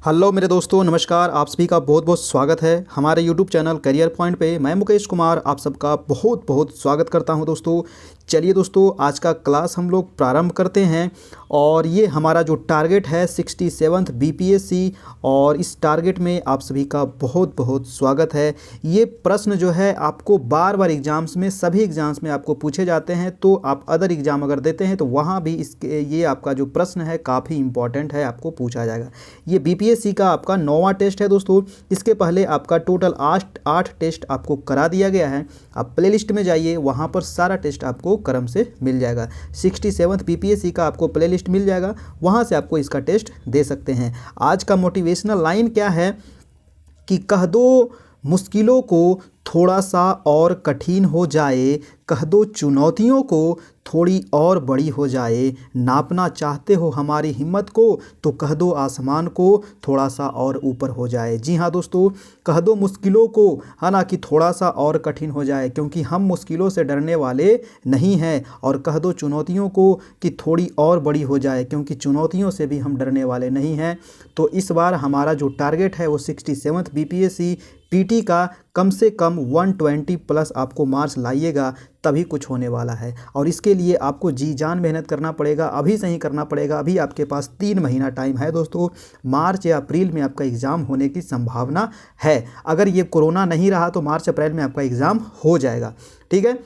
Hello मेरे दोस्तों, नमस्कार। आप सभी का बहुत बहुत स्वागत है हमारे यूट्यूब चैनल करियर पॉइंट पे। मैं मुकेश कुमार आप सबका बहुत बहुत स्वागत करता हूं दोस्तों। चलिए दोस्तों, आज का क्लास हम लोग प्रारंभ करते हैं। और ये हमारा जो टारगेट है 67th बीपीएससी, और इस टारगेट में आप सभी का बहुत बहुत स्वागत है। ये प्रश्न जो है आपको बार बार एग्ज़ाम्स में, सभी एग्ज़ाम्स में आपको पूछे जाते हैं। तो आप अदर एग्ज़ाम अगर देते हैं तो वहाँ भी इसके ये आपका जो प्रश्न है काफ़ी इंपॉर्टेंट है, आपको पूछा जाएगा। ये बीपीएससी का आपका 9वां टेस्ट है दोस्तों। इसके पहले आपका टोटल 8 टेस्ट आपको करा दिया गया है। आप प्लेलिस्ट में जाइए, वहाँ पर सारा टेस्ट आपको क्रम से मिल जाएगा। 67th बीपीएससी का आपको प्लेलिस्ट मिल जाएगा, वहाँ से आपको इसका टेस्ट दे सकते हैं। आज का मोटिवेशनल लाइन क्या है कि कह दो मुश्किलों को थोड़ा सा और कठिन हो जाए, कह दो चुनौतियों को थोड़ी और बड़ी हो जाए। नापना चाहते हो हमारी हिम्मत को तो कह दो आसमान को थोड़ा सा और ऊपर हो जाए। जी हाँ दोस्तों, कह दो मुश्किलों को, है ना, कि थोड़ा सा और कठिन हो जाए, क्योंकि हम मुश्किलों से डरने वाले नहीं हैं। और कह दो चुनौतियों को कि थोड़ी और बड़ी हो जाए, क्योंकि चुनौतियों से भी हम डरने वाले नहीं हैं। तो इस बार हमारा जो टारगेट है वो 67th बीपीएससी पीटी का कम से कम 120 प्लस आपको मार्क्स लाइएगा, तभी कुछ होने वाला है। और इसके लिए आपको जी जान मेहनत करना पड़ेगा, अभी से ही करना पड़ेगा। अभी आपके पास 3 महीना टाइम है दोस्तों। मार्च या अप्रैल में आपका एग्ज़ाम होने की संभावना है। अगर ये कोरोना नहीं रहा तो मार्च अप्रैल में आपका एग्ज़ाम हो जाएगा। ठीक है।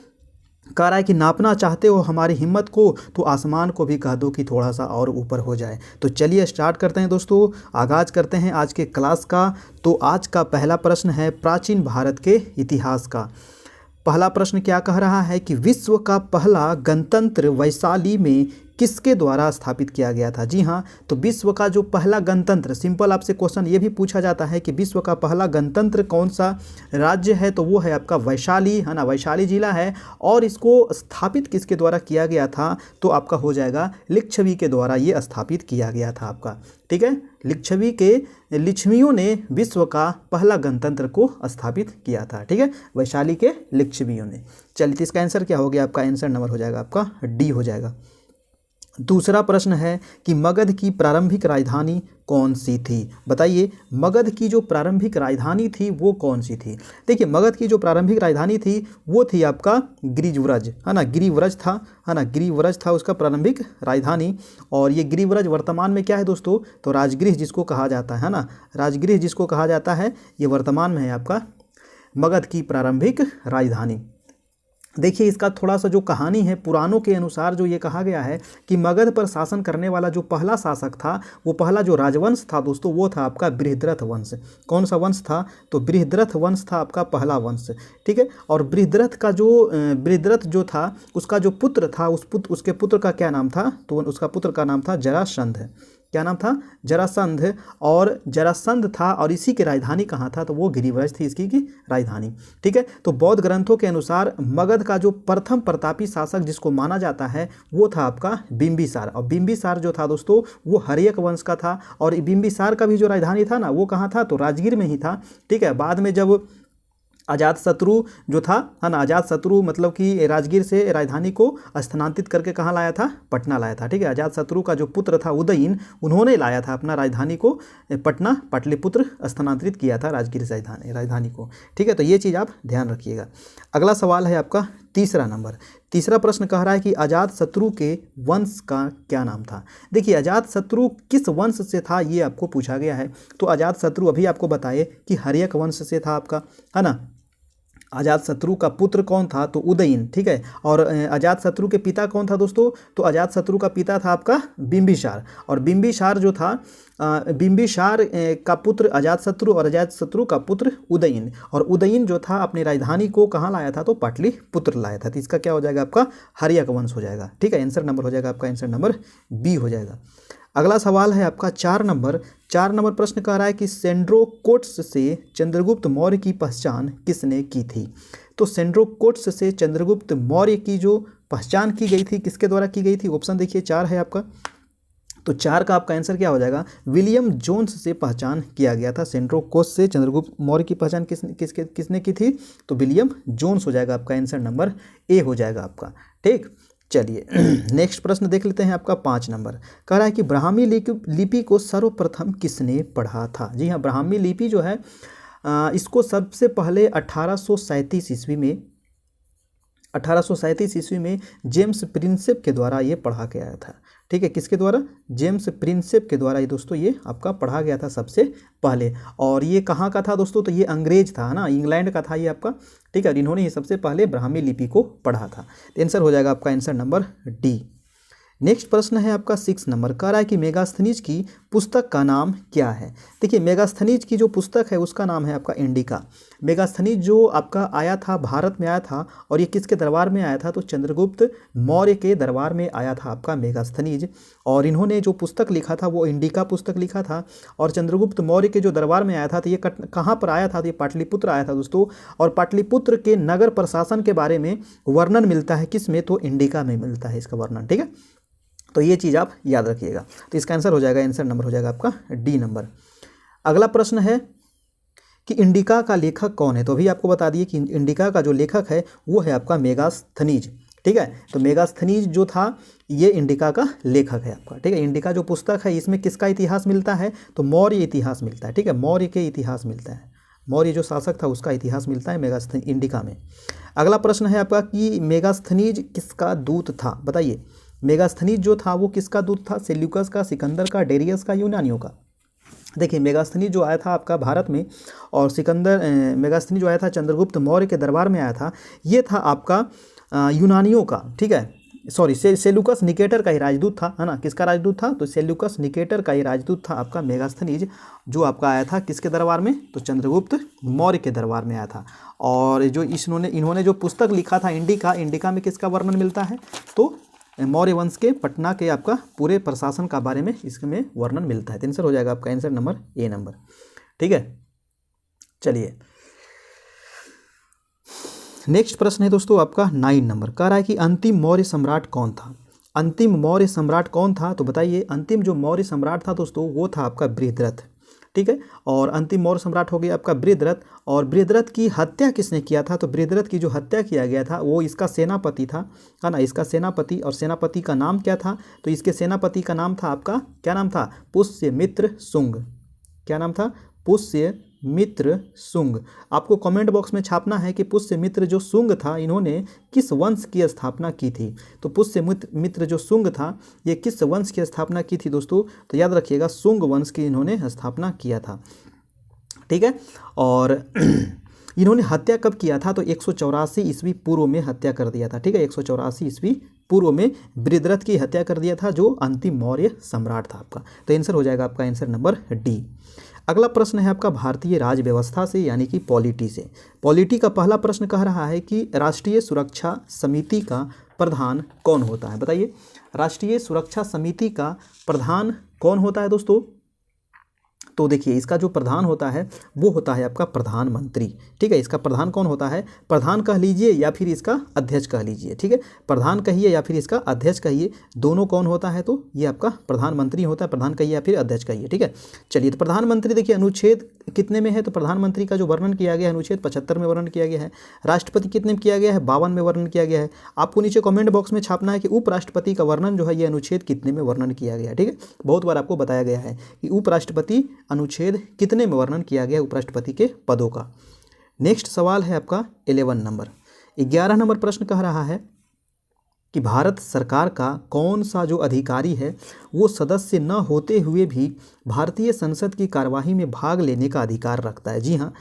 कह रहा है कि नापना चाहते हो हमारी हिम्मत को तो आसमान को भी कह दो कि थोड़ा सा और ऊपर हो जाए। तो चलिए स्टार्ट करते हैं दोस्तों, आगाज़ करते हैं आज के क्लास का। तो आज का पहला प्रश्न है प्राचीन भारत के इतिहास का। पहला प्रश्न क्या कह रहा है कि विश्व का पहला गणतंत्र वैशाली में किसके द्वारा स्थापित किया गया था। जी हाँ, तो विश्व का जो पहला गणतंत्र, सिंपल आपसे क्वेश्चन ये भी पूछा जाता है कि विश्व का पहला गणतंत्र कौन सा राज्य है, तो वो है आपका वैशाली, है ना, वैशाली जिला है। और इसको स्थापित किसके द्वारा किया गया था, तो आपका हो जाएगा लिच्छवी के द्वारा ये स्थापित किया गया था आपका। ठीक है, लिच्छवियों ने विश्व का पहला गणतंत्र को स्थापित किया था। ठीक है, वैशाली के लिच्छवियों ने। चलिए, तो इसका आंसर क्या हो गया, आपका आंसर नंबर हो जाएगा आपका डी हो जाएगा। दूसरा प्रश्न है कि मगध की प्रारंभिक राजधानी कौन सी थी। बताइए, मगध की जो प्रारंभिक राजधानी थी वो कौन सी थी। देखिए, मगध की जो प्रारंभिक राजधानी थी वो थी आपका गिरिव्रज, है ना, गिरिव्रज था, है ना, गिरिव्रज था उसका प्रारंभिक राजधानी। और ये गिरिव्रज वर्तमान में क्या है दोस्तों, तो राजगृह जिसको कहा जाता है ना, राजगृह जिसको कहा जाता है, ये वर्तमान में है आपका मगध की प्रारंभिक राजधानी। देखिए, इसका थोड़ा सा जो कहानी है, पुराणों के अनुसार जो ये कहा गया है कि मगध पर शासन करने वाला जो पहला शासक था, वो पहला जो राजवंश था दोस्तों, वो था आपका बृहद्रथ वंश। कौन सा वंश था, तो बृहद्रथ वंश था आपका पहला वंश। ठीक है, और बृहद्रथ जो था उसका जो पुत्र था, उसके पुत्र का क्या नाम था, तो उसका पुत्र का नाम था जरासंध। क्या नाम था, जरासंध। और जरासंध था, और इसी की राजधानी कहाँ था, तो वो गिरिव्रज थी इसकी की राजधानी। ठीक है, तो बौद्ध ग्रंथों के अनुसार मगध का जो प्रथम प्रतापी शासक जिसको माना जाता है वो था आपका बिंबिसार। और बिंबिसार जो था दोस्तों वो हर्यक वंश का था। और बिंबिसार का भी जो राजधानी था ना, वो कहाँ था, तो राजगीर में ही था। ठीक है, बाद में जब अजातशत्रु जो था, है ना, अजातशत्रु मतलब कि राजगीर से राजधानी को स्थानांतरित करके कहाँ लाया था, पटना लाया था। ठीक है, अजातशत्रु का जो पुत्र था उदयन, उन्होंने लाया था अपना राजधानी को पटना, पाटलिपुत्र स्थानांतरित किया था राजगीर से राजधानी को। ठीक है, तो ये चीज़ आप ध्यान रखिएगा। अगला सवाल है आपका तीसरा नंबर। तीसरा प्रश्न कह रहा है कि अजातशत्रु के वंश का क्या नाम था। देखिए, अजातशत्रु किस वंश से था ये आपको पूछा गया है। तो अजातशत्रु अभी आपको बताए कि हर्यक वंश से था आपका, है ना। अजातशत्रु का पुत्र कौन था, तो उदयन। ठीक है, और अजातशत्रु के पिता कौन था दोस्तों, तो अजातशत्रु का पिता था आपका बिंबिसार। और बिंबिसार जो था, बिंबिसार का पुत्र अजातशत्रु, और अजातशत्रु का पुत्र उदयन। और उदयन जो था अपनी राजधानी को कहाँ लाया था, तो पाटलिपुत्र लाया था। तो इसका क्या हो जाएगा, आपका हर्यक वंश हो जाएगा। ठीक है, आंसर नंबर हो जाएगा आपका आंसर नंबर बी हो जाएगा। अगला सवाल है आपका 4 नंबर प्रश्न कह रहा है कि सेंड्रोकोट्स से चंद्रगुप्त मौर्य की पहचान किसने की थी। तो सेंड्रोकोट्स से चंद्रगुप्त मौर्य की जो पहचान की गई थी किसके द्वारा की गई थी। ऑप्शन देखिए 4 है आपका। तो 4 का आपका आंसर क्या हो जाएगा, विलियम जोन्स से पहचान किया गया था। सेंड्रोकोट्स से चंद्रगुप्त मौर्य की पहचान किसने की थी, तो विलियम जोन्स हो जाएगा आपका आंसर नंबर ए हो जाएगा आपका। ठीक, चलिए नेक्स्ट प्रश्न देख लेते हैं, आपका 5 नंबर। कह रहा है कि ब्राह्मी लिपि को सर्वप्रथम किसने पढ़ा था? जी हाँ, ब्राह्मी लिपि जो है इसको सबसे पहले 1837 ईस्वी में जेम्स प्रिंसेप के द्वारा ये पढ़ा गया था। ठीक है, किसके द्वारा? जेम्स प्रिंसेप के द्वारा ये दोस्तों ये आपका पढ़ा गया था सबसे पहले। और ये कहाँ का था दोस्तों? तो ये अंग्रेज था ना, इंग्लैंड का था ये आपका। ठीक है, इन्होंने ये सबसे पहले ब्राह्मी लिपि को पढ़ा था। तो आंसर हो जाएगा आपका आंसर नंबर डी। नेक्स्ट प्रश्न है आपका 6 नंबर। कह रहा है कि मेगास्थनीज की पुस्तक का नाम क्या है? देखिए, मेगास्थनीज की जो पुस्तक है उसका नाम है आपका इंडिका। मेगास्थनीज जो आपका आया था, भारत में आया था, और ये किसके दरबार में आया था? तो चंद्रगुप्त मौर्य के दरबार में आया था आपका मेगास्थनीज। और इन्होंने जो पुस्तक लिखा था वो इंडिका पुस्तक लिखा था। और चंद्रगुप्त मौर्य के जो दरबार में आया था, तो ये कहाँ पर आया था? तो ये पाटलिपुत्र आया था दोस्तों। और पाटलिपुत्र के नगर प्रशासन के बारे में वर्णन मिलता है किस में? तो इंडिका में मिलता है इसका वर्णन। ठीक है, तो ये चीज़ आप याद रखिएगा। तो इसका आंसर हो जाएगा, आंसर नंबर हो जाएगा आपका डी नंबर। अगला प्रश्न है कि इंडिका का लेखक कौन है? तो अभी आपको बता दिए कि इंडिका का जो लेखक है वो है आपका मेगास्थनीज। ठीक है, तो मेगास्थनीज जो था ये इंडिका का लेखक है आपका। ठीक है, इंडिका जो पुस्तक है इसमें किसका इतिहास मिलता है? तो मौर्य इतिहास मिलता है। ठीक है, मौर्य के इतिहास मिलता है, मौर्य जो शासक था उसका इतिहास मिलता है इंडिका में। अगला प्रश्न है आपका कि मेगास्थनीज किसका दूत था? बताइए, मेगास्थनीज जो था वो किसका दूत था? सेल्यूकस का, सिकंदर का, डेरियस का, यूनानियों का? देखिए, मेगास्थनीज जो आया था आपका भारत में, और मेगास्थनीज जो आया था चंद्रगुप्त मौर्य के दरबार में आया था, ये था आपका यूनानियों का। ठीक है, सॉरी, सेल्यूकस निकेटर का ही राजदूत था, है ना। किसका राजदूत था? तो सेल्यूकस निकेटर का ही राजदूत था आपका मेगास्थनीज, जो आपका आया था किसके दरबार में? तो चंद्रगुप्त मौर्य के दरबार में आया था। और जो इन्होंने जो पुस्तक लिखा था इंडिका में किसका वर्णन मिलता है? तो मौर्य वंश के पटना के आपका पूरे प्रशासन का बारे में इसमें वर्णन मिलता है। तो आंसर हो जाएगा आपका आंसर नंबर ए नंबर। ठीक है, चलिए नेक्स्ट प्रश्न है दोस्तों आपका 9 नंबर। कह रहा है कि अंतिम मौर्य सम्राट कौन था? अंतिम मौर्य सम्राट कौन था? तो बताइए, अंतिम जो मौर्य सम्राट था दोस्तों वो था आपका बृहद्रथ। ठीक है, और अंतिम मौर्य सम्राट हो गया आपका बृहद्रथ। और बृहद्रथ की हत्या किसने किया था? तो बृहद्रथ की जो हत्या किया गया था वो इसका सेनापति था, है ना, इसका सेनापति। और सेनापति का नाम क्या था? तो इसके सेनापति का नाम था आपका, क्या नाम था? पुष्यमित्र शुंग। क्या नाम था? पुष्यमित्र शुंग। आपको कमेंट बॉक्स में छापना है कि पुष्यमित्र जो शुंग था इन्होंने किस वंश की स्थापना की थी। तो पुष्यमित्र जो शुंग था ये किस वंश की स्थापना की थी दोस्तों? तो याद रखिएगा, शुंग वंश की इन्होंने स्थापना किया था। ठीक है, और इन्होंने हत्या कब किया था? तो 184 ईस्वी पूर्व में हत्या कर दिया था। ठीक है, 184 ईस्वी पूर्व में बृहद्रथ की हत्या कर दिया था, जो अंतिम मौर्य सम्राट था आपका। तो आंसर हो जाएगा आपका आंसर नंबर डी। अगला प्रश्न है आपका भारतीय राज व्यवस्था से यानी कि पॉलिटी से। पॉलिटी का पहला प्रश्न कह रहा है कि राष्ट्रीय सुरक्षा समिति का प्रधान कौन होता है? बताइए, राष्ट्रीय सुरक्षा समिति का प्रधान कौन होता है दोस्तों? तो देखिए, इसका जो प्रधान होता है वो होता है आपका प्रधानमंत्री। ठीक है, इसका प्रधान कौन होता है? प्रधान कह लीजिए या फिर इसका अध्यक्ष कह लीजिए। ठीक है, प्रधान कहिए या फिर इसका अध्यक्ष कहिए, दोनों कौन होता है? तो ये आपका प्रधानमंत्री होता है। प्रधान कहिए या फिर अध्यक्ष कहिए। ठीक है, चलिए, तो प्रधानमंत्री देखिए अनुच्छेद कितने में है? तो प्रधानमंत्री का जो वर्णन किया गया है अनुच्छेद 75 में वर्णन किया गया है। राष्ट्रपति कितने में किया गया है? 52 में वर्णन किया गया है। आपको नीचे कमेंट बॉक्स में छापना है कि उपराष्ट्रपति का वर्णन जो है ये अनुच्छेद कितने में वर्णन किया गया है। ठीक है, बहुत बार आपको बताया गया है कि उपराष्ट्रपति अनुच्छेद कितने में वर्णन किया गया उपराष्ट्रपति के पदों का। नेक्स्ट सवाल है आपका 11 नंबर। 11 नंबर प्रश्न कह रहा है कि भारत सरकार का कौन सा जो अधिकारी है वो सदस्य न होते हुए भी भारतीय संसद की कार्यवाही में भाग लेने का अधिकार रखता है? जी हाँ,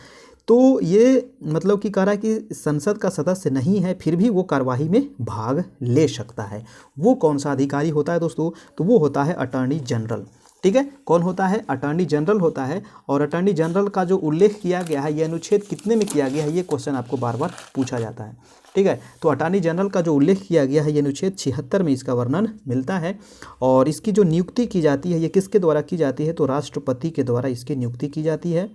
तो ये मतलब कि कह रहा है कि संसद का सदस्य नहीं है फिर भी वो कार्यवाही में भाग ले सकता है। वो कौन सा अधिकारी होता है दोस्तों? तो वो होता है अटॉर्नी जनरल। ठीक है, कौन होता है? अटॉर्नी जनरल होता है। और अटॉर्नी जनरल का जो उल्लेख किया गया है ये अनुच्छेद कितने में किया गया है? ये क्वेश्चन आपको बार बार पूछा जाता है। ठीक है, तो अटॉर्नी जनरल का जो उल्लेख किया गया है ये अनुच्छेद 76 में इसका वर्णन मिलता है। और इसकी जो नियुक्ति की जाती है ये किसके द्वारा की जाती है? तो राष्ट्रपति के द्वारा इसकी नियुक्ति की जाती है।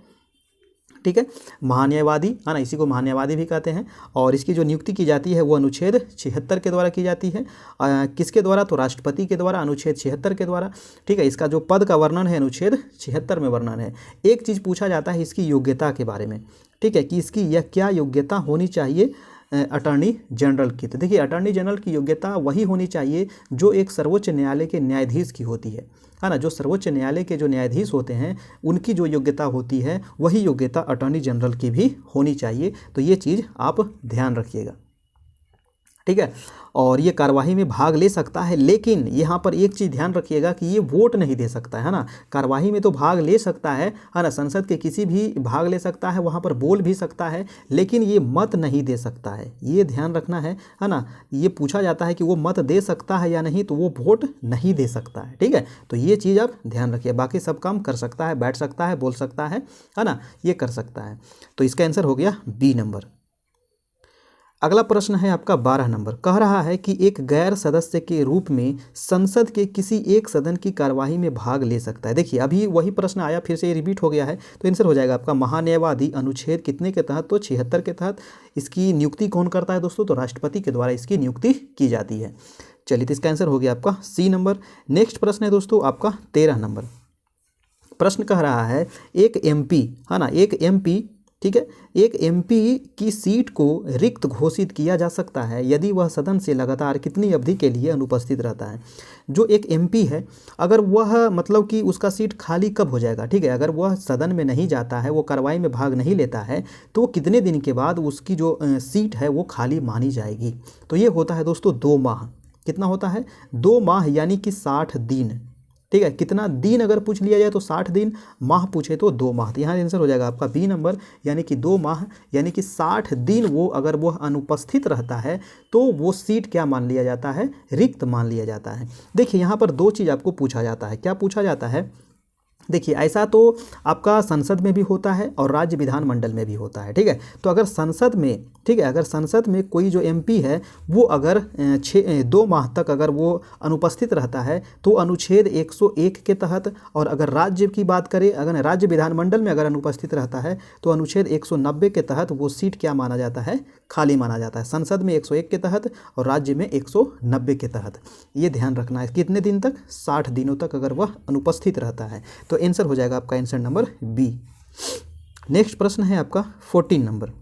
ठीक है, महान्यायवादी, है ना, इसी को महान्यायवादी भी कहते हैं। और इसकी जो नियुक्ति की जाती है वो अनुच्छेद 76 के द्वारा की जाती है। किसके द्वारा? तो राष्ट्रपति के द्वारा, अनुच्छेद 76 के द्वारा। ठीक है, इसका जो पद का वर्णन है अनुच्छेद 76 में वर्णन है। एक चीज़ पूछा जाता है इसकी योग्यता के बारे में। ठीक है, कि इसकी यह क्या योग्यता होनी चाहिए अटॉर्नी जनरल की। तो देखिए अटॉर्नी जनरल की योग्यता वही होनी चाहिए जो एक सर्वोच्च न्यायालय के न्यायाधीश की होती है ना। जो सर्वोच्च न्यायालय के जो न्यायाधीश होते हैं उनकी जो योग्यता होती है वही योग्यता अटॉर्नी जनरल की भी होनी चाहिए। तो ये चीज़ आप ध्यान रखिएगा, ठीक है। और ये कार्यवाही में भाग ले सकता है, लेकिन यहाँ पर एक चीज़ ध्यान रखिएगा कि ये वोट नहीं दे सकता है ना। कार्यवाही में तो भाग ले सकता है ना, संसद के किसी भी भाग ले सकता है, वहाँ पर बोल भी सकता है, लेकिन ये मत नहीं दे सकता है। ये ध्यान रखना है ना। ये पूछा जाता है कि वो मत दे सकता है या नहीं, तो वो वोट नहीं दे सकता है, ठीक है। तो ये चीज़ आप ध्यान रखिए। बाकी सब काम कर सकता है, बैठ सकता है, बोल सकता है ना, ये कर सकता है। तो इसका आंसर हो गया बी नंबर। अगला प्रश्न है आपका 12 नंबर। कह रहा है कि एक गैर सदस्य के रूप में संसद के किसी एक सदन की कार्यवाही में भाग ले सकता है। देखिए अभी वही प्रश्न आया, फिर से ये रिपीट हो गया है, तो आंसर हो जाएगा आपका महान्यायवादी अनुच्छेद कितने के तहत, तो 76 के तहत। इसकी नियुक्ति कौन करता है दोस्तों, तो राष्ट्रपति के द्वारा इसकी नियुक्ति की जाती है। चलिए तो इसका आंसर हो गया आपका सी नंबर। नेक्स्ट प्रश्न है दोस्तों आपका 13 नंबर। प्रश्न कह रहा है एक एमपी है ना, एक एमपी, ठीक है, एक एमपी की सीट को रिक्त घोषित किया जा सकता है यदि वह सदन से लगातार कितनी अवधि के लिए अनुपस्थित रहता है। जो एक एमपी है, अगर वह मतलब कि उसका सीट खाली कब हो जाएगा, ठीक है, अगर वह सदन में नहीं जाता है, वो कार्रवाई में भाग नहीं लेता है, तो कितने दिन के बाद उसकी जो सीट है वो खाली मानी जाएगी। तो ये होता है दोस्तों 2 माह। कितना होता है, 2 माह यानी कि 60 दिन, ठीक है। कितना दिन अगर पूछ लिया जाए तो 60 दिन, माह पूछे तो 2 माह। तो यहाँ आंसर हो जाएगा आपका बी नंबर, यानी कि 2 माह यानी कि 60 दिन वो अगर वह अनुपस्थित रहता है तो वो सीट क्या मान लिया जाता है, रिक्त मान लिया जाता है। देखिए यहाँ पर 2 चीज़ आपको पूछा जाता है। क्या पूछा जाता है, देखिए ऐसा तो आपका संसद में भी होता है और राज्य विधानमंडल में भी होता है, ठीक है। तो अगर संसद में, ठीक है, अगर संसद में कोई जो एमपी है वो अगर 2 माह तक अगर वो अनुपस्थित रहता है तो अनुच्छेद 101 के तहत, और अगर राज्य की बात करें, अगर राज्य विधानमंडल में अगर अनुपस्थित रहता है तो अनुच्छेद 190 के तहत वो सीट क्या माना जाता है, खाली माना जाता है। संसद में 101 के तहत और राज्य में 190 के तहत। ये ध्यान रखना है। कितने दिन तक, 60 दिनों तक अगर वह अनुपस्थित रहता है। तो आंसर हो जाएगा आपका आंसर नंबर बी। नेक्स्ट प्रश्न है आपका 14 नंबर।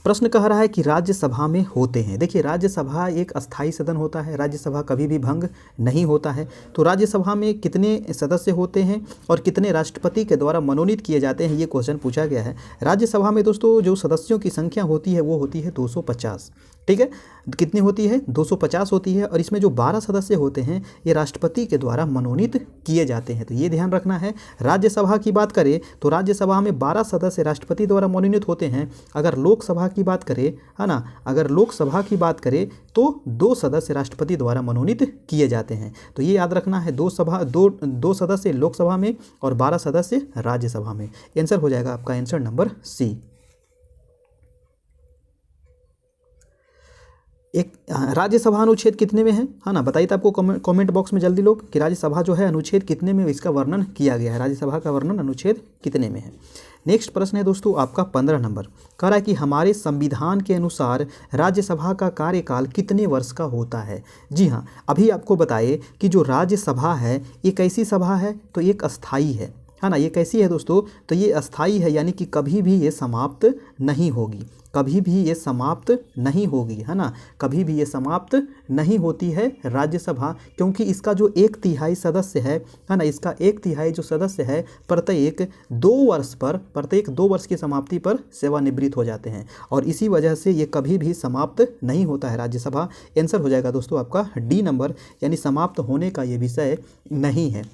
प्रश्न कह रहा है कि राज्यसभा में होते हैं। देखिए राज्यसभा एक अस्थायी सदन होता है, राज्यसभा कभी भी भंग नहीं होता है। तो राज्यसभा में कितने सदस्य होते हैं और कितने राष्ट्रपति के द्वारा मनोनीत किए जाते हैं, ये क्वेश्चन पूछा गया है। राज्यसभा में दोस्तों जो सदस्यों की संख्या होती है वो होती है 250, ठीक है। कितनी होती है, 250 होती है। और इसमें जो 12 सदस्य होते हैं ये राष्ट्रपति के द्वारा मनोनीत किए जाते हैं। तो ये ध्यान रखना है। राज्यसभा की बात करें तो राज्यसभा में 12 सदस्य राष्ट्रपति द्वारा मनोनीत होते हैं। अगर लोकसभा की बात करें, है ना, अगर लोकसभा की बात करें तो 2 सदस्य राष्ट्रपति द्वारा मनोनीत किए जाते हैं। तो ये याद रखना है, 2 सदस्य लोकसभा में और 12 सदस्य राज्यसभा में। आंसर हो जाएगा आपका आंसर नंबर सी। एक राज्यसभा अनुच्छेद कितने में है ना, बताइए तो आपको कमेंट बॉक्स में जल्दी लोग कि राज्यसभा जो है अनुच्छेद कितने में इसका वर्णन किया गया है, राज्यसभा का वर्णन अनुच्छेद कितने में है। नेक्स्ट प्रश्न है दोस्तों आपका 15 नंबर। कह रहा है कि हमारे संविधान के अनुसार राज्यसभा का कार्यकाल कितने वर्ष का होता है। जी हाँ, अभी आपको बताए कि जो राज्यसभा है ये कैसी सभा है, तो एक अस्थाई है ना। ये कैसी है दोस्तों, तो ये अस्थाई है, यानी कि कभी भी ये समाप्त नहीं होगी, कभी भी ये समाप्त नहीं होगी, है ना, कभी भी ये समाप्त नहीं होती है राज्यसभा, क्योंकि इसका जो 1/3 सदस्य है ना, इसका 1/3 जो सदस्य है प्रत्येक 2 वर्ष की समाप्ति पर सेवानिवृत्त हो जाते हैं, और इसी वजह से ये कभी भी समाप्त नहीं होता है राज्यसभा। आंसर हो जाएगा दोस्तों आपका डी नंबर, यानी समाप्त होने का ये विषय नहीं है,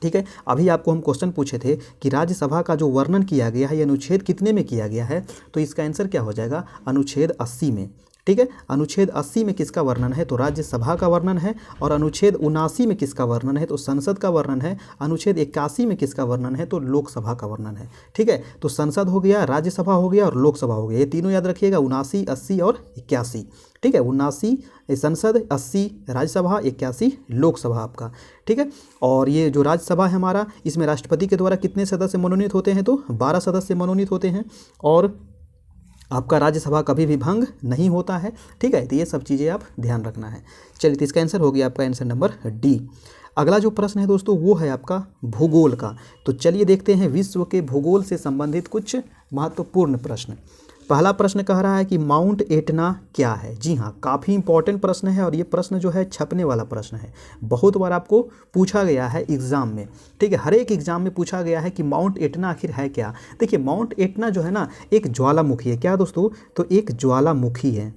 ठीक है। अभी आपको हम क्वेश्चन पूछे थे कि राज्यसभा का जो वर्णन किया गया है ये अनुच्छेद कितने में किया गया है, तो इसका आंसर क्या हो जाएगा, अनुच्छेद 80 में, ठीक है। अनुच्छेद 80 में किसका वर्णन है, तो राज्यसभा का वर्णन है। और अनुच्छेद 79 में किसका वर्णन है, तो संसद का वर्णन है। अनुच्छेद 81 में किसका वर्णन है, तो लोकसभा का वर्णन है, ठीक है। तो संसद हो गया, राज्यसभा हो गया और लोकसभा हो गया, ये तीनों याद रखिएगा, 79, 80 और 81, ठीक है। 79 संसद, 80 राज्यसभा, 81 लोकसभा आपका, ठीक है। और ये जो राज्यसभा है हमारा, इसमें राष्ट्रपति के द्वारा कितने सदस्य मनोनीत होते हैं, तो 12 सदस्य मनोनीत होते हैं। और आपका राज्यसभा कभी भी भंग नहीं होता है, ठीक है। तो ये सब चीज़ें आप ध्यान रखना है। चलिए तो इसका आंसर हो गया आपका आंसर नंबर डी। अगला जो प्रश्न है दोस्तों वो है आपका भूगोल का। तो चलिए देखते हैं विश्व के भूगोल से संबंधित कुछ महत्वपूर्ण प्रश्न। पहला प्रश्न कह रहा है कि माउंट एटना क्या है। जी हाँ, काफ़ी इंपॉर्टेंट प्रश्न है और ये प्रश्न जो है छपने वाला प्रश्न है, बहुत बार आपको पूछा गया है एग्ज़ाम में। ठीक है, हर एक एग्ज़ाम में पूछा गया है कि माउंट एटना आखिर है क्या। देखिए, माउंट एटना जो है ना एक ज्वालामुखी है। क्या दोस्तों, तो एक ज्वालामुखी है।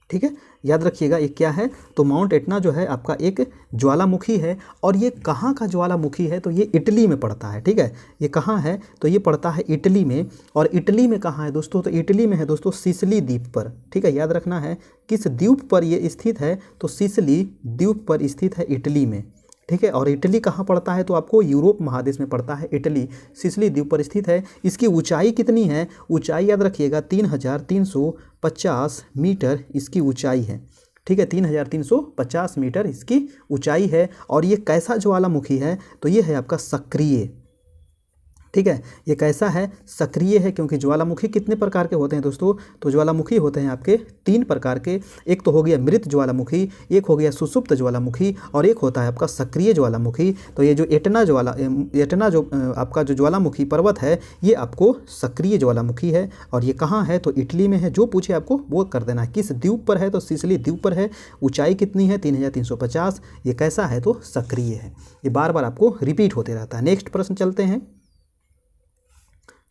ठीक है, याद रखिएगा ये क्या है, तो माउंट एटना जो है आपका एक ज्वालामुखी है। और ये कहाँ का ज्वालामुखी है, तो ये इटली में पड़ता है। ठीक है, ये कहाँ है, तो ये पड़ता है इटली में। और इटली में कहाँ है दोस्तों, तो इटली में है दोस्तों सिसिली द्वीप पर। ठीक है, याद रखना है किस द्वीप पर ये स्थित है, तो सिसिली द्वीप पर स्थित है इटली में। ठीक है, और इटली कहाँ पड़ता है, तो आपको यूरोप महादेश में पड़ता है इटली, सिसिली द्वीप पर स्थित है। इसकी ऊंचाई कितनी है, ऊंचाई याद रखिएगा 3350 मीटर इसकी ऊंचाई है। ठीक है, 3350 मीटर इसकी ऊंचाई है। और ये कैसा ज्वालामुखी है, तो ये है आपका सक्रिय। ठीक है, ये कैसा है, सक्रिय है। क्योंकि ज्वालामुखी कितने प्रकार के होते हैं दोस्तों, तो ज्वालामुखी होते हैं आपके 3 प्रकार के। एक तो हो गया मृत ज्वालामुखी, एक हो गया सुषुप्त ज्वालामुखी, और एक होता है आपका सक्रिय ज्वालामुखी। तो ये जो एटना जो आपका जो ज्वालामुखी पर्वत है, ये आपको सक्रिय ज्वालामुखी है। और ये कहाँ है, तो इटली में है। जो पूछे आपको वो कर देना है। किस द्वीप पर है, तो सिसिली द्वीप पर है। ऊंचाई कितनी है, 3350। ये कैसा है, तो सक्रिय है। ये बार बार आपको रिपीट होते रहता है। नेक्स्ट प्रश्न चलते हैं,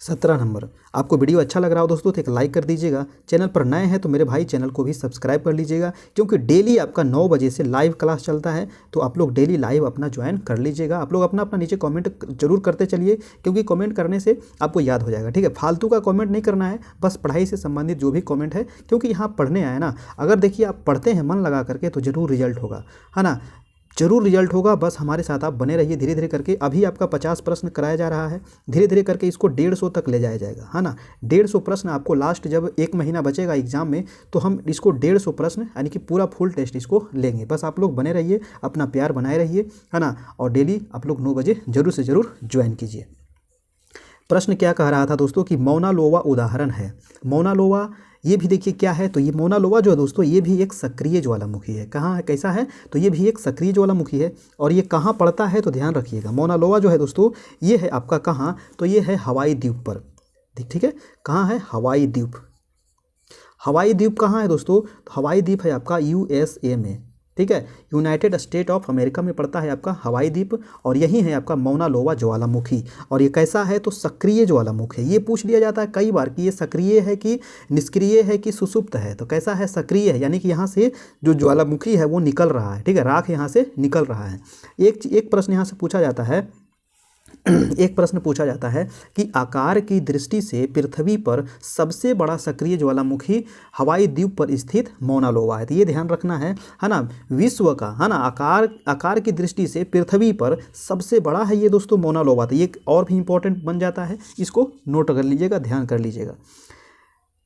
17 नंबर। आपको वीडियो अच्छा लग रहा हो दोस्तों तो एक लाइक कर दीजिएगा। चैनल पर नए हैं तो मेरे भाई चैनल को भी सब्सक्राइब कर लीजिएगा, क्योंकि डेली आपका 9 बजे से लाइव क्लास चलता है। तो आप लोग डेली लाइव अपना ज्वाइन कर लीजिएगा। आप लोग अपना अपना नीचे कमेंट जरूर करते चलिए, क्योंकि कमेंट करने से आपको याद हो जाएगा। ठीक है, फालतू का कमेंट नहीं करना है, बस पढ़ाई से संबंधित जो भी कमेंट है, क्योंकि यहाँ पढ़ने आए ना। अगर देखिए आप पढ़ते हैं मन लगा करके तो ज़रूर रिजल्ट होगा, है ना, जरूर रिजल्ट होगा। बस हमारे साथ आप बने रहिए। धीरे धीरे करके अभी आपका 50 प्रश्न कराया जा रहा है, धीरे धीरे करके इसको 150 तक ले जाया जाएगा, है ना। 150 प्रश्न आपको लास्ट जब 1 महीना बचेगा एग्जाम में, तो हम इसको 150 प्रश्न यानी कि पूरा फुल टेस्ट इसको लेंगे। बस आप लोग बने रहिए, अपना प्यार बनाए रहिए, है ना। और डेली आप लोग 9 बजे जरूर से ज़रूर ज्वाइन कीजिए। प्रश्न क्या कह रहा था दोस्तों कि मौना लोवा उदाहरण है। मौना लोवा ये भी देखिए क्या है, तो ये मौना लोवा जो है दोस्तों, ये भी एक सक्रिय ज्वालामुखी है। कहाँ है, कैसा है, तो ये भी एक सक्रिय ज्वालामुखी है। और ये कहाँ पड़ता है, तो ध्यान रखिएगा। मौना लोवा जो है दोस्तों, ये है आपका कहाँ, तो ये है हवाई द्वीप पर। ठीक है, कहाँ है, हवाई द्वीप। हवाई द्वीप कहाँ है दोस्तों, तो हवाई द्वीप है आपका USA में। ठीक है, यूनाइटेड स्टेट ऑफ अमेरिका में पड़ता है आपका हवाई द्वीप। और यही है आपका मौना लोवा ज्वालामुखी। और ये कैसा है, तो सक्रिय ज्वालामुखी है। ये पूछ लिया जाता है कई बार कि ये सक्रिय है कि निष्क्रिय है कि सुषुप्त है। तो कैसा है, सक्रिय है, यानी कि यहाँ से जो ज्वालामुखी है वो निकल रहा है। ठीक है, राख यहाँ से निकल रहा है। एक प्रश्न यहाँ से पूछा जाता है एक प्रश्न पूछा जाता है कि आकार की दृष्टि से पृथ्वी पर सबसे बड़ा सक्रिय ज्वालामुखी हवाई द्वीप पर स्थित मौना लोवा है। तो ये ध्यान रखना है ना, विश्व का, है ना, आकार की दृष्टि से पृथ्वी पर सबसे बड़ा है ये दोस्तों मौना लोवा। तो ये और भी इंपॉर्टेंट बन जाता है, इसको नोट कर लीजिएगा, ध्यान कर लीजिएगा।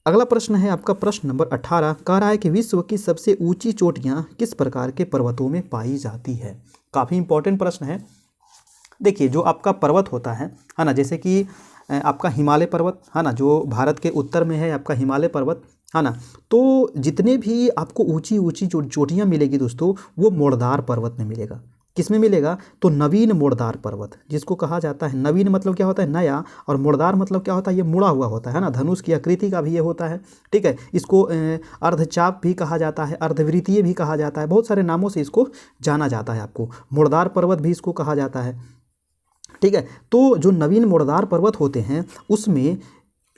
अगला प्रश्न है आपका प्रश्न नंबर 18। कह रहा है कि विश्व की सबसे ऊंची चोटियाँ किस प्रकार के पर्वतों में पाई जाती है। काफ़ी इंपॉर्टेंट प्रश्न है। देखिए, जो आपका पर्वत होता है ना, जैसे कि आपका हिमालय पर्वत, है ना, जो भारत के उत्तर में है आपका हिमालय पर्वत, है ना। तो जितने भी आपको ऊंची ऊंची जो चोटियाँ मिलेगी दोस्तों, वो मोड़दार पर्वत में मिलेगा। किस में मिलेगा, तो नवीन मोड़दार पर्वत, जिसको कहा जाता है। नवीन मतलब क्या होता है, नया, और मोड़दार मतलब क्या होता है, ये मुड़ा हुआ होता है ना, धनुष की आकृति का भी ये होता है। ठीक है, इसको अर्धचाप भी कहा जाता है, अर्धवृत्तीय भी कहा जाता है, बहुत सारे नामों से इसको जाना जाता है। आपको मोड़दार पर्वत भी इसको कहा जाता है। ठीक है, तो जो नवीन मोड़दार पर्वत होते हैं उसमें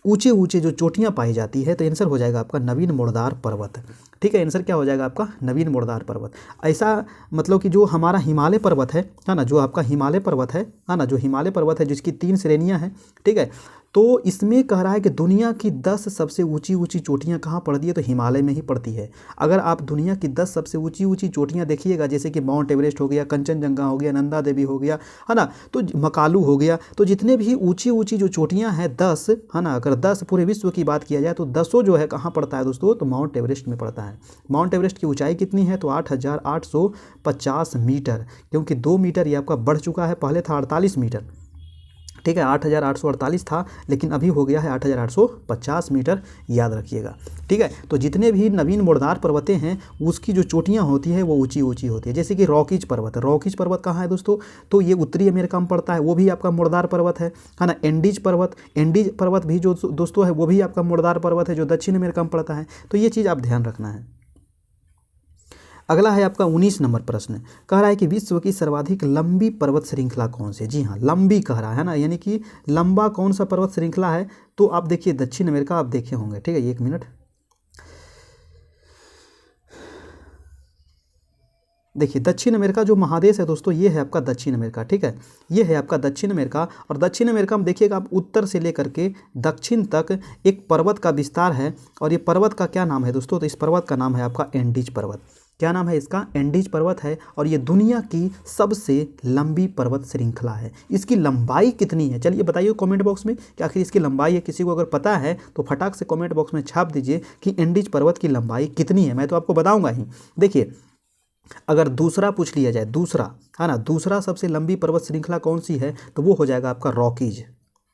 ऊंचे ऊंचे जो चोटियां पाई जाती है, तो आंसर हो जाएगा आपका नवीन मोड़दार पर्वत। ठीक है, आंसर क्या हो जाएगा आपका, नवीन मोड़दार पर्वत। ऐसा मतलब कि जो हमारा हिमालय पर्वत है ना, जो आपका हिमालय पर्वत है ना, जो हिमालय पर्वत है जिसकी 3 श्रेणियां हैं। ठीक है, तो इसमें कह रहा है कि दुनिया की 10 सबसे ऊंची ऊंची चोटियां कहाँ पड़ती है, तो हिमालय में ही पड़ती है। अगर आप दुनिया की 10 सबसे ऊंची ऊंची चोटियां देखिएगा, जैसे कि माउंट एवरेस्ट हो गया, कंचनजंगा हो गया, नंदा देवी हो गया, है ना, तो मकालू हो गया, तो जितने भी ऊंची ऊंची जो चोटियां हैं 10, है ना, अगर 10 पूरे विश्व की बात किया जाए तो 10 जो है कहाँ पड़ता है दोस्तों, तो माउंट एवरेस्ट में पड़ता है। माउंट एवरेस्ट की ऊंचाई कितनी है, तो 8850 मीटर, क्योंकि 2 मीटर ये आपका बढ़ चुका है, पहले था 48 मीटर। ठीक है। 8,848 था, लेकिन अभी हो गया है 8,850 मीटर, याद रखिएगा। ठीक है। तो जितने भी नवीन मुर्दार पर्वतें हैं उसकी जो चोटियां होती है वो ऊंची ऊंची होती है। जैसे कि रॉकीज पर्वत, रॉकीज पर्वत कहाँ है दोस्तों? तो ये उत्तरी अमेरिका में पड़ता है, वो भी आपका मुर्दार पर्वत है ना। एंडीज पर्वत भी जो दोस्तों है वो भी आपका मुर्दार पर्वत है, जो दक्षिण अमेरिका में पड़ता है। तो ये चीज़ आप ध्यान रखना है। अगला है आपका 19 नंबर प्रश्न, कह रहा है कि विश्व की सर्वाधिक लंबी पर्वत श्रृंखला कौन सी है? जी हाँ, लंबी कह रहा है ना, यानी कि लंबा कौन सा पर्वत श्रृंखला है? तो आप देखिए दक्षिण अमेरिका आप देखे होंगे। ठीक है, एक मिनट देखिए, दक्षिण अमेरिका जो महादेश है दोस्तों, ये है आपका दक्षिण अमेरिका। ठीक है, ये है आपका दक्षिण अमेरिका। और दक्षिण अमेरिका में देखिएगा आप उत्तर से लेकर के दक्षिण तक एक पर्वत का विस्तार है। और ये पर्वत का क्या नाम है दोस्तों? तो इस पर्वत का नाम है आपका एंडीज पर्वत। क्या नाम है इसका? एंडीज पर्वत है। और ये दुनिया की सबसे लंबी पर्वत श्रृंखला है। इसकी लंबाई कितनी है? चलिए बताइए कमेंट बॉक्स में कि आखिर इसकी लंबाई है। किसी को अगर पता है तो फटाक से कमेंट बॉक्स में छाप दीजिए कि एंडीज पर्वत की लंबाई कितनी है। मैं तो आपको बताऊंगा ही। देखिए, अगर दूसरा पूछ लिया जाए, दूसरा है ना, दूसरा सबसे लंबी पर्वत श्रृंखला कौन सी है? तो वो हो जाएगा आपका रॉकीज।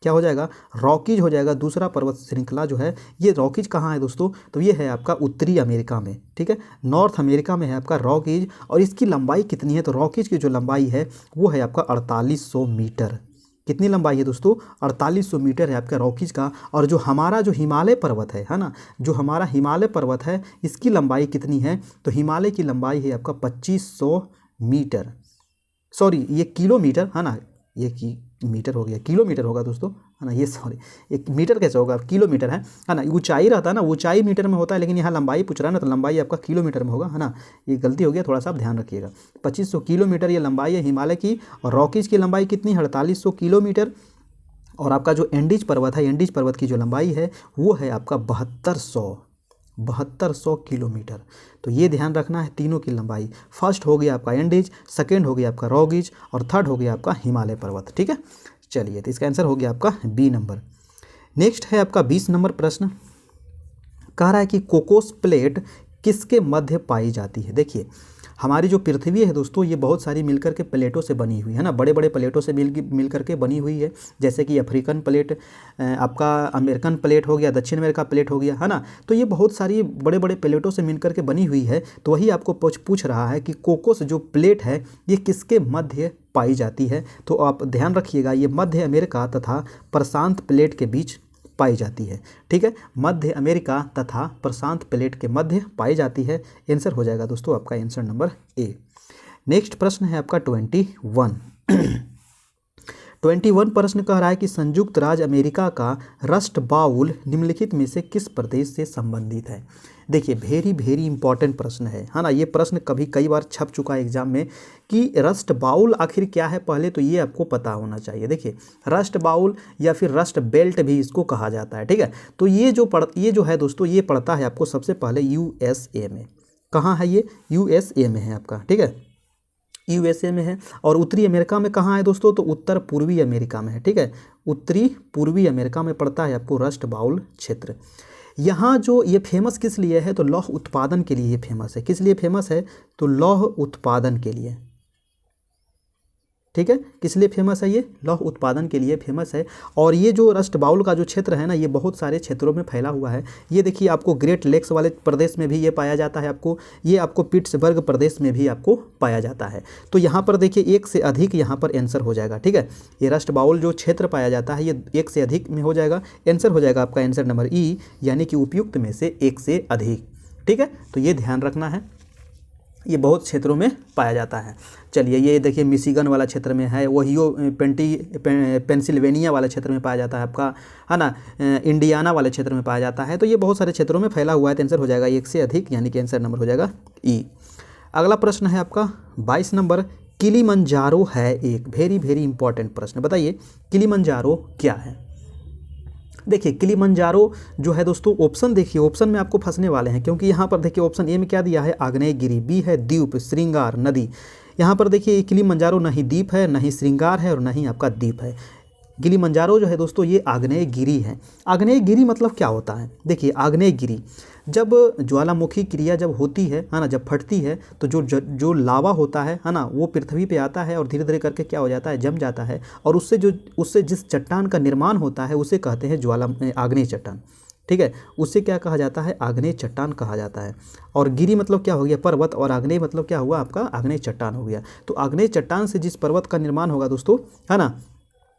क्या हो जाएगा? रॉकीज हो जाएगा दूसरा पर्वत श्रृंखला जो है। ये रॉकीज कहाँ है दोस्तों? तो ये है आपका उत्तरी अमेरिका में। ठीक है, नॉर्थ अमेरिका में है आपका रॉकीज। और इसकी लंबाई कितनी है? तो रॉकीज की जो लंबाई है वो है आपका 4800 मीटर। कितनी लंबाई है दोस्तों? 4800 मीटर है आपका रॉकीज का। और जो हमारा जो हिमालय पर्वत है ना, जो हमारा हिमालय पर्वत है, इसकी लंबाई कितनी है? तो हिमालय की लंबाई है आपका 2500 मीटर। सॉरी, ये किलोमीटर है ना, ये मीटर हो गया, किलोमीटर होगा दोस्तों, है ना। ये सॉरी, एक मीटर कैसे होगा? किलोमीटर है ना। ऊंचाई रहता है ना, ऊंचाई मीटर में होता है, लेकिन यहाँ लंबाई पूछ रहा है ना, तो लंबाई आपका किलोमीटर में होगा, है ना। ये गलती हो गया, थोड़ा सा आप ध्यान रखिएगा। 2500 किलोमीटर ये लंबाई है हिमालय की। और रॉकीज की लंबाई कितनी? 4800 किलोमीटर। और आपका जो एंडीज पर्वत है, एंडीज पर्वत की जो लंबाई है वो है आपका 7200 किलोमीटर। तो ये ध्यान रखना है तीनों की लंबाई। फर्स्ट हो गया आपका एंडीज, सेकेंड हो गया आपका रॉकीज, और थर्ड हो गया आपका हिमालय पर्वत। ठीक है, चलिए, तो इसका आंसर हो गया आपका बी नंबर। नेक्स्ट है आपका 20 नंबर प्रश्न, कह रहा है कि कोकोस प्लेट किसके मध्य पाई जाती है? देखिए, हमारी जो पृथ्वी है दोस्तों, ये बहुत सारी मिलकर के प्लेटों से बनी हुई है ना, बड़े बड़े प्लेटों से मिल करके बनी हुई है। जैसे कि अफ्रीकन प्लेट, आपका अमेरिकन प्लेट हो गया, दक्षिण अमेरिका प्लेट हो गया, है ना। तो ये बहुत सारी बड़े बड़े प्लेटों से मिल करके बनी हुई है। तो वही आपको पूछ रहा है कि कोकोस जो प्लेट है ये किसके मध्य पाई जाती है? तो आप ध्यान रखिएगा, ये मध्य अमेरिका तथा प्रशांत प्लेट के बीच पाई जाती है। ठीक है, मध्य अमेरिका तथा प्रशांत प्लेट के मध्य पाई जाती है। आंसर हो जाएगा दोस्तों आपका आंसर नंबर ए। नेक्स्ट प्रश्न है आपका 21 प्रश्न कह रहा है कि संयुक्त राज्य अमेरिका का रस्ट बाउल निम्नलिखित में से किस प्रदेश से संबंधित है? देखिए, वेरी इंपॉर्टेंट प्रश्न है ना। ये प्रश्न कई बार छप चुका है एग्जाम में कि रस्ट बाउल आखिर क्या है, पहले तो ये आपको पता होना चाहिए। देखिए, रस्ट बाउल या फिर रस्ट बेल्ट भी इसको कहा जाता है। ठीक है, तो ये जो है दोस्तों, ये पड़ता है आपको सबसे पहले यूएसए में। कहाँ है ये? यूएसए में है आपका। ठीक है, यूएसए में है। और उत्तरी अमेरिका में कहाँ है दोस्तों? तो उत्तर पूर्वी अमेरिका में है। ठीक है, उत्तरी पूर्वी अमेरिका में पड़ता है आपको रस्ट बाउल क्षेत्र। यहाँ जो ये फेमस किस लिए है? तो लौह उत्पादन के लिए ये फेमस है। किस लिए फेमस है? तो लौह उत्पादन के लिए। ठीक है, किस लिए फेमस है? ये लौह उत्पादन के लिए फेमस है। और ये जो रस्ट बाउल का जो क्षेत्र है ना, ये बहुत सारे क्षेत्रों में फैला हुआ है। ये देखिए, आपको ग्रेट लेक्स वाले प्रदेश में भी ये पाया जाता है। आपको ये आपको पिट्सबर्ग प्रदेश में भी आपको पाया जाता है। तो यहाँ पर देखिए, एक से अधिक यहाँ पर आंसर हो जाएगा। ठीक है, ये रस्ट बाउल जो क्षेत्र पाया जाता है ये एक से अधिक में हो जाएगा। आंसर हो जाएगा आपका आंसर नंबर ई, यानी कि उपयुक्त में से एक से अधिक। ठीक है, तो ये ध्यान रखना है, ये बहुत क्षेत्रों में पाया जाता है। चलिए, ये देखिए मिशिगन वाला क्षेत्र में है, ओहियो पेंसिल्वेनिया वाले क्षेत्र में पाया जाता है आपका, है ना। इंडियाना वाले क्षेत्र में पाया जाता है। तो ये बहुत सारे क्षेत्रों में फैला हुआ है। तो आंसर हो जाएगा एक से अधिक, यानी कि आंसर नंबर हो जाएगा ई। अगला प्रश्न है आपका 22 नंबर, किलिमंजारो है एक वेरी इंपॉर्टेंट प्रश्न। बताइए किलिमंजारो क्या है? देखिए, किलिमंजारो जो है दोस्तों, ऑप्शन देखिए, ऑप्शन में आपको फंसने वाले हैं, क्योंकि यहाँ पर देखिए ऑप्शन ए में क्या दिया है? आग्नेयगिरी, बी है द्वीप, श्रृंगार, नदी। यहाँ पर देखिए किलिमंजारो नहीं द्वीप है, नहीं श्रृंगार है, और नहीं आपका द्वीप है। किलिमंजारो जो है दोस्तों, ये आग्नेयगिरी है। आग्नेयगिरी मतलब क्या होता है? देखिए, आग्नेयगिरी जब ज्वालामुखी क्रिया जब होती है ना, जब फटती है तो जो लावा होता है ना, वो पृथ्वी पे आता है और धीरे धीरे करके क्या हो जाता है, जम जाता है, और उससे जिस चट्टान का निर्माण होता है उसे कहते हैं आग्नेय चट्टान। ठीक है, उससे क्या कहा जाता है, आग्नेय चट्टान कहा जाता है। और गिरी मतलब क्या हो गया, पर्वत, और आग्नेय मतलब क्या हुआ आपका, आग्नेय चट्टान हो गया। तो आग्नेय चट्टान से जिस पर्वत का निर्माण होगा दोस्तों, है ना,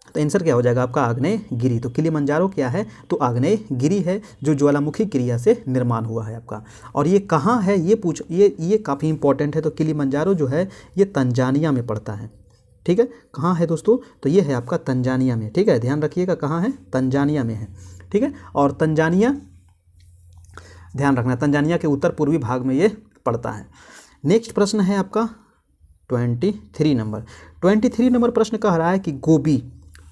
तो आंसर क्या हो जाएगा आपका, आग्नेय गिरी। तो किलिमंजारो क्या है, तो आग्नेय गिरी है जो ज्वालामुखी क्रिया से निर्माण हुआ है आपका। और ये कहाँ है, ये काफ़ी इंपॉर्टेंट है। तो किलिमंजारो जो है ये तंजानिया में पड़ता है। ठीक है, कहाँ है दोस्तों, तो ये है आपका तंजानिया में। ठीक है, ध्यान रखिएगा कहाँ है, तंजानिया में है। ठीक है, और तंजानिया, ध्यान रखना, तंजानिया के उत्तर पूर्वी भाग में ये पड़ता है। नेक्स्ट प्रश्न है आपका 23 नंबर। 23 नंबर प्रश्न कह रहा है कि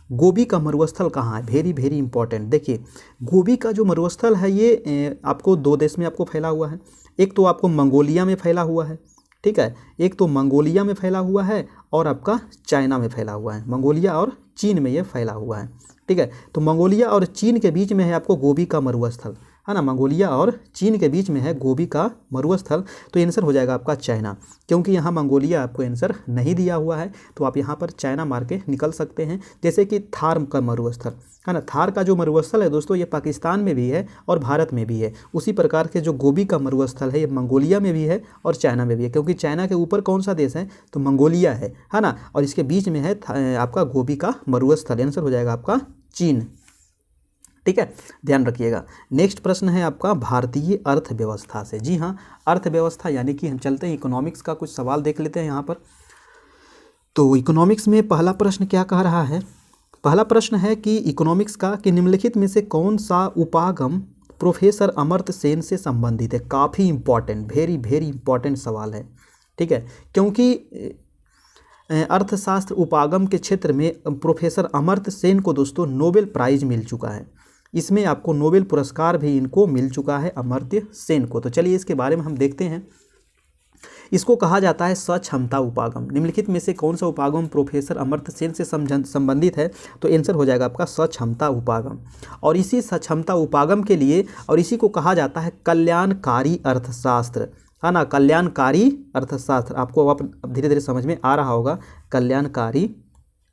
गोबी का मरुस्थल कहाँ है। Very very important. देखिए, गोबी का जो मरुस्थल है ये आपको दो देश में आपको फैला हुआ है। एक तो आपको मंगोलिया में फैला हुआ है, ठीक है, एक तो मंगोलिया में फैला हुआ है और आपका चाइना में फैला हुआ है। मंगोलिया और चीन में ये फैला हुआ है। ठीक है, तो मंगोलिया और चीन के बीच में है आपको गोबी का मरुस्थल, है ना, मंगोलिया और चीन के बीच में है गोबी का मरुस्थल। तो आंसर हो जाएगा आपका चाइना, क्योंकि यहाँ मंगोलिया आपको आंसर नहीं दिया हुआ है, तो आप यहाँ पर चाइना मार के निकल सकते हैं। जैसे कि थार का मरुस्थल, है ना, थार का जो मरुस्थल है दोस्तों ये पाकिस्तान में भी है और भारत में भी है। उसी प्रकार के जो गोबी का मरुस्थल है ये मंगोलिया में भी है और चाइना में भी है, क्योंकि चाइना के ऊपर कौन सा देश है, तो मंगोलिया है ना, और इसके बीच में है आपका गोबी का मरुस्थल। आंसर हो जाएगा आपका चीन। ठीक है, ध्यान रखिएगा। नेक्स्ट प्रश्न है आपका भारतीय अर्थव्यवस्था से। जी हाँ, अर्थव्यवस्था यानी कि हम चलते हैं इकोनॉमिक्स का कुछ सवाल देख लेते हैं यहाँ पर। तो इकोनॉमिक्स में पहला प्रश्न क्या कह रहा है, पहला प्रश्न है कि इकोनॉमिक्स का कि निम्नलिखित में से कौन सा उपागम प्रोफेसर अमर्त्य सेन से संबंधित है। काफ़ी इंपॉर्टेंट, वेरी वेरी इंपॉर्टेंट सवाल है। ठीक है, क्योंकि अर्थशास्त्र उपागम के क्षेत्र में प्रोफेसर अमर्त्य सेन को दोस्तों नोबेल प्राइज मिल चुका है। इसमें आपको नोबेल पुरस्कार भी इनको मिल चुका है, अमर्त्य सेन को। तो चलिए इसके बारे में हम देखते हैं। इसको कहा जाता है सक्षमता उपागम। निम्नलिखित में से कौन सा उपागम प्रोफेसर अमर्त्य सेन से संबंधित है, तो आंसर हो जाएगा आपका सक्षमता उपागम। और इसी सक्षमता उपागम के लिए, और इसी को कहा जाता है कल्याणकारी अर्थशास्त्र, है ना, कल्याणकारी अर्थशास्त्र। आपको अब धीरे धीरे समझ में आ रहा होगा, कल्याणकारी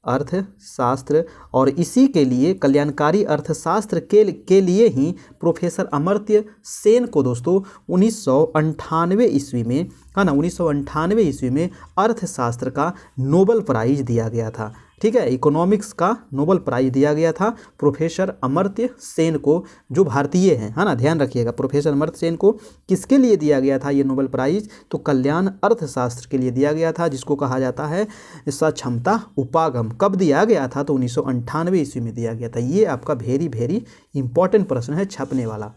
अर्थशास्त्र। और इसी के लिए कल्याणकारी अर्थशास्त्र के लिए ही प्रोफेसर अमर्त्य सेन को दोस्तों 1998 ईस्वी में, है ना, 1998 ईस्वी में अर्थशास्त्र का नोबेल प्राइज दिया गया था। ठीक है, इकोनॉमिक्स का नोबेल प्राइज दिया गया था प्रोफेसर अमर्त्य सेन को, जो भारतीय हैं, है ना, ध्यान रखिएगा। प्रोफेसर अमर्त्य सेन को किसके लिए दिया गया था ये नोबेल प्राइज, तो कल्याण अर्थशास्त्र के लिए दिया गया था, जिसको कहा जाता है सक्षमता उपागम। कब दिया गया था, तो 1998 ईस्वी में दिया गया था। ये आपका वेरी वेरी इंपॉर्टेंट प्रश्न है, छपने वाला।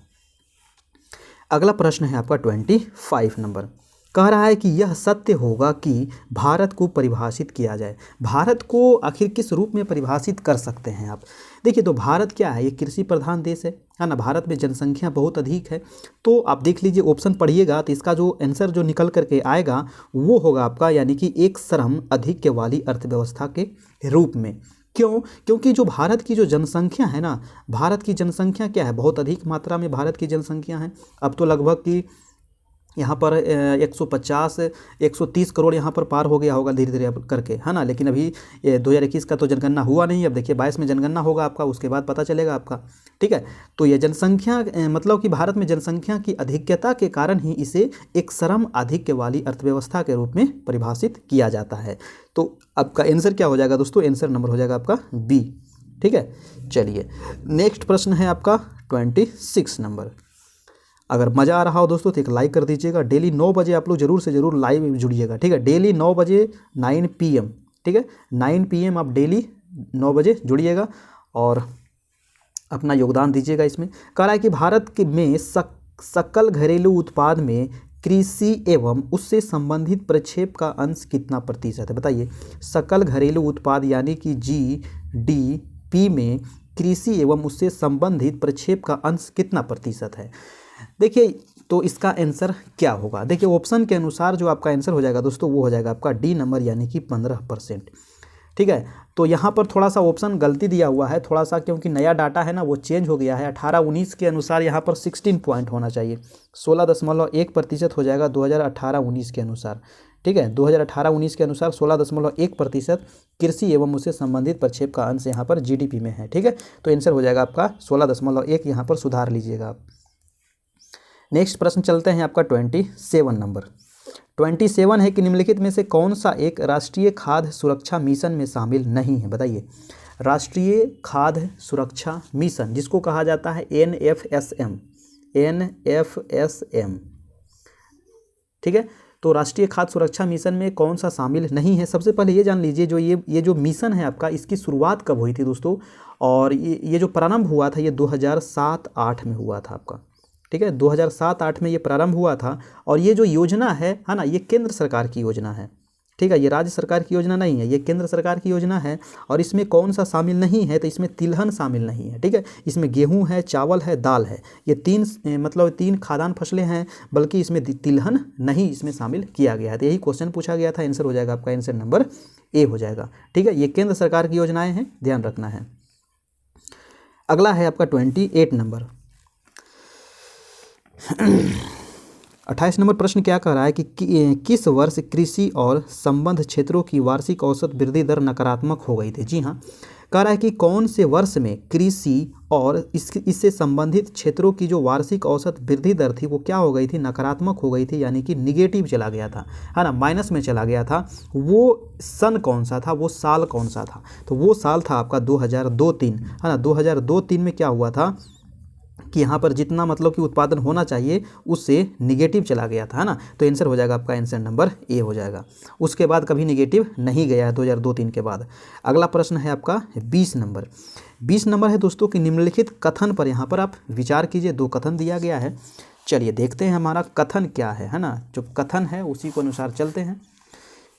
अगला प्रश्न है आपका 25 नंबर। कह रहा है कि यह सत्य होगा कि भारत को परिभाषित किया जाए। भारत को आखिर किस रूप में परिभाषित कर सकते हैं आप। देखिए, तो भारत क्या है, ये कृषि प्रधान देश है ना, भारत में जनसंख्या बहुत अधिक है। तो आप देख लीजिए, ऑप्शन पढ़िएगा तो इसका जो आंसर जो निकल करके आएगा वो होगा आपका, यानी कि एक श्रम आधिक्य वाली अर्थव्यवस्था के रूप में। क्यों, क्योंकि जो भारत की जो जनसंख्या है ना, भारत की जनसंख्या क्या है, बहुत अधिक मात्रा में भारत की जनसंख्या है। अब तो लगभग की यहाँ पर 130 करोड़ यहाँ पर पार हो गया होगा धीरे धीरे करके, है ना। लेकिन अभी 2021 का तो जनगणना हुआ नहीं, अब देखिए 22 में जनगणना होगा आपका, उसके बाद पता चलेगा आपका। ठीक है, तो ये जनसंख्या मतलब कि भारत में जनसंख्या की अधिक्यता के कारण ही इसे एक श्रम आधिक्य वाली अर्थव्यवस्था के रूप में परिभाषित किया जाता है। तो आपका आंसर क्या हो जाएगा दोस्तों, आंसर नंबर हो जाएगा आपका बी। ठीक है, चलिए नेक्स्ट प्रश्न है आपका 26 नंबर। अगर मज़ा आ रहा हो दोस्तों तो एक लाइक कर दीजिएगा। डेली 9 बजे आप लोग जरूर से जरूर लाइव जुड़िएगा। ठीक है, डेली 9 बजे 9 PM, ठीक है, 9 PM आप डेली 9 बजे जुड़िएगा और अपना योगदान दीजिएगा। इसमें कह रहा है कि भारत में सकल घरेलू उत्पाद में कृषि एवं उससे संबंधित प्रक्षेप का अंश कितना प्रतिशत है, बताइए। सकल घरेलू उत्पाद यानी कि GDP में कृषि एवं उससे संबंधित प्रक्षेप का अंश कितना प्रतिशत है। देखिए, तो इसका आंसर क्या होगा, देखिए ऑप्शन के अनुसार जो आपका आंसर हो जाएगा दोस्तों वो हो जाएगा आपका डी नंबर, यानी कि 15%। ठीक है। तो यहाँ पर थोड़ा सा ऑप्शन गलती दिया हुआ है थोड़ा सा, क्योंकि नया डाटा है ना वो चेंज हो गया है। 18-19 के अनुसार यहाँ पर 16 पॉइंट होना चाहिए, 16.1% हो जाएगा 2018-19 के अनुसार। ठीक है, 2018-19 के अनुसार 16.1% कृषि एवं उससे संबंधित प्रक्षेप का अंश यहाँ पर जीडीपी में है। ठीक है, तो आंसर हो जाएगा आपका 16.1, यहाँ पर सुधार लीजिएगा आप। नेक्स्ट प्रश्न चलते हैं आपका 27 नंबर। 27 है कि निम्नलिखित में से कौन सा एक राष्ट्रीय खाद्य सुरक्षा मिशन में शामिल नहीं है, बताइए। राष्ट्रीय खाद्य सुरक्षा मिशन जिसको कहा जाता है NFSM, NFSM। ठीक है, तो राष्ट्रीय खाद्य सुरक्षा मिशन में कौन सा शामिल नहीं है। सबसे पहले ये जान लीजिए, जो ये जो मिशन है आपका, इसकी शुरुआत कब हुई थी दोस्तों, और ये जो प्रारंभ हुआ था ये 2007-8 में हुआ था आपका। ठीक है, 2007-8 में ये प्रारंभ हुआ था, और ये जो योजना है ना, ये केंद्र सरकार की योजना है। ठीक है, ये राज्य सरकार की योजना नहीं है, ये केंद्र सरकार की योजना है। और इसमें कौन सा शामिल नहीं है, तो इसमें तिलहन शामिल नहीं है। ठीक है, इसमें गेहूं है, चावल है, दाल है, ये तीन खाद्यान्न फसलें हैं, बल्कि इसमें तिलहन नहीं इसमें शामिल किया गया है। तो यही क्वेश्चन पूछा गया था, आंसर हो जाएगा आपका, आंसर नंबर ए हो जाएगा। ठीक है, ये केंद्र सरकार की योजनाएं हैं, ध्यान रखना है। अगला है आपका 28 नंबर। 28 नंबर प्रश्न क्या कह रहा है कि किस वर्ष कृषि और संबद्ध क्षेत्रों की वार्षिक औसत वृद्धि दर नकारात्मक हो गई थी। जी हाँ, कह रहा है कि कौन से वर्ष में कृषि और इससे संबंधित क्षेत्रों की जो वार्षिक औसत वृद्धि दर थी वो क्या हो गई थी, नकारात्मक हो गई थी, यानी कि निगेटिव चला गया था, है ना, माइनस में चला गया था। वो सन कौन सा था, वो साल कौन सा था, तो वो साल था आपका 2002-3, है ना। 2002-3 में क्या हुआ था कि यहाँ पर जितना मतलब कि उत्पादन होना चाहिए उससे निगेटिव चला गया था, है ना। तो आंसर हो जाएगा आपका, आंसर नंबर ए हो जाएगा। उसके बाद कभी निगेटिव नहीं गया है 2002-3 के बाद। अगला प्रश्न है आपका 20 नंबर। 20 नंबर है दोस्तों कि निम्नलिखित कथन पर यहाँ पर आप विचार कीजिए। 2 कथन दिया गया है, चलिए देखते हैं हमारा कथन क्या है ना। जो कथन है उसी को अनुसार चलते हैं।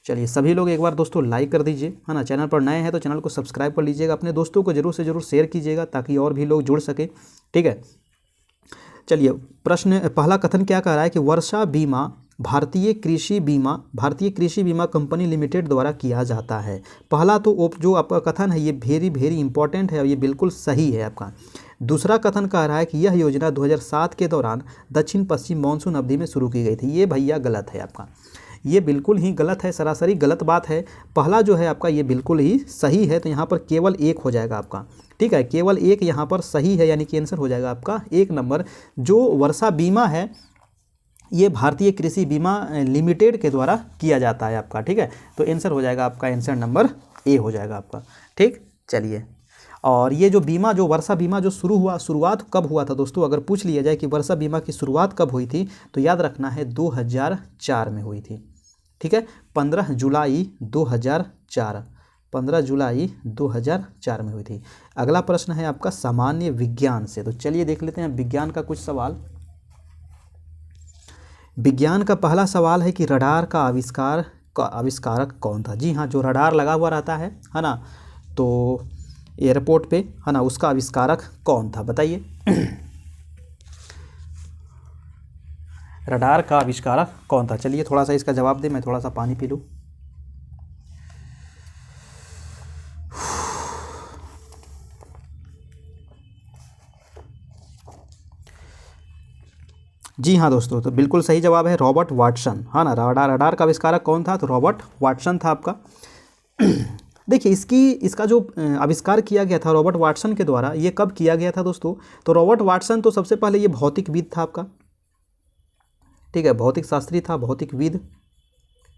चलिए सभी लोग एक बार दोस्तों लाइक कर दीजिए, है ना। चैनल पर नए हैं तो चैनल को सब्सक्राइब कर लीजिएगा, अपने दोस्तों को जरूर से जरूर शेयर कीजिएगा ताकि और भी लोग जुड़ सके। ठीक है, चलिए प्रश्न पहला कथन क्या कह रहा है कि वर्षा बीमा भारतीय कृषि बीमा कंपनी लिमिटेड द्वारा किया जाता है। पहला तो जो आपका कथन है ये वेरी इंपॉर्टेंट है और ये बिल्कुल सही है आपका। दूसरा कथन कह रहा है कि यह योजना 2007 के दौरान दक्षिण पश्चिम मानसून अवधि में शुरू की गई थी। ये भैया गलत है आपका, ये बिल्कुल ही गलत है, सरासरी गलत बात है। पहला जो है आपका ये बिल्कुल ही सही है, तो यहाँ पर केवल 1 हो जाएगा आपका। ठीक है, केवल 1 यहाँ पर सही है, यानी कि आंसर हो जाएगा आपका 1 नंबर। जो वर्षा बीमा है ये भारतीय कृषि बीमा लिमिटेड के द्वारा किया जाता है आपका। ठीक है, तो आंसर हो जाएगा आपका, आंसर नंबर ए हो जाएगा आपका। ठीक, चलिए, और ये जो बीमा, जो वर्षा बीमा जो शुरुआत कब हुआ था दोस्तों, अगर पूछ लिया जाए कि वर्षा बीमा की शुरुआत कब हुई थी, तो याद रखना है 2004 में हुई थी। ठीक है, 15 जुलाई 2004, 15 जुलाई 2004 में हुई थी। अगला प्रश्न है आपका सामान्य विज्ञान से, तो चलिए देख लेते हैं विज्ञान का कुछ सवाल। विज्ञान का पहला सवाल है कि रडार का आविष्कारक कौन था। जी हाँ, जो रडार लगा हुआ रहता है ना, तो एयरपोर्ट पे, है ना, उसका आविष्कारक कौन था, बताइए। रडार का आविष्कारक कौन था। चलिए थोड़ा सा इसका जवाब दे, मैं थोड़ा सा पानी पी लूँ। जी हाँ दोस्तों, तो बिल्कुल सही जवाब है रॉबर्ट वाटसन, है ना। रडार का आविष्कारक कौन था, तो रॉबर्ट वाटसन था आपका। देखिए इसका जो आविष्कार किया गया था रॉबर्ट वाटसन के द्वारा, ये कब किया गया था दोस्तों, तो रॉबर्ट वाटसन तो सबसे पहले ये भौतिकविद था आपका। ठीक है, भौतिक शास्त्री था, भौतिकविद।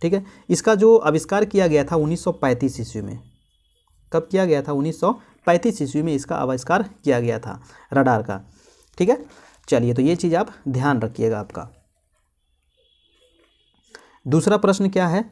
ठीक है, इसका जो आविष्कार किया गया था 1935 ईस्वी में। कब किया गया था, 1935 ईस्वी में इसका आविष्कार किया गया था रडार का। ठीक है, चलिए, तो ये चीज़ आप ध्यान रखिएगा आपका। दूसरा प्रश्न क्या है,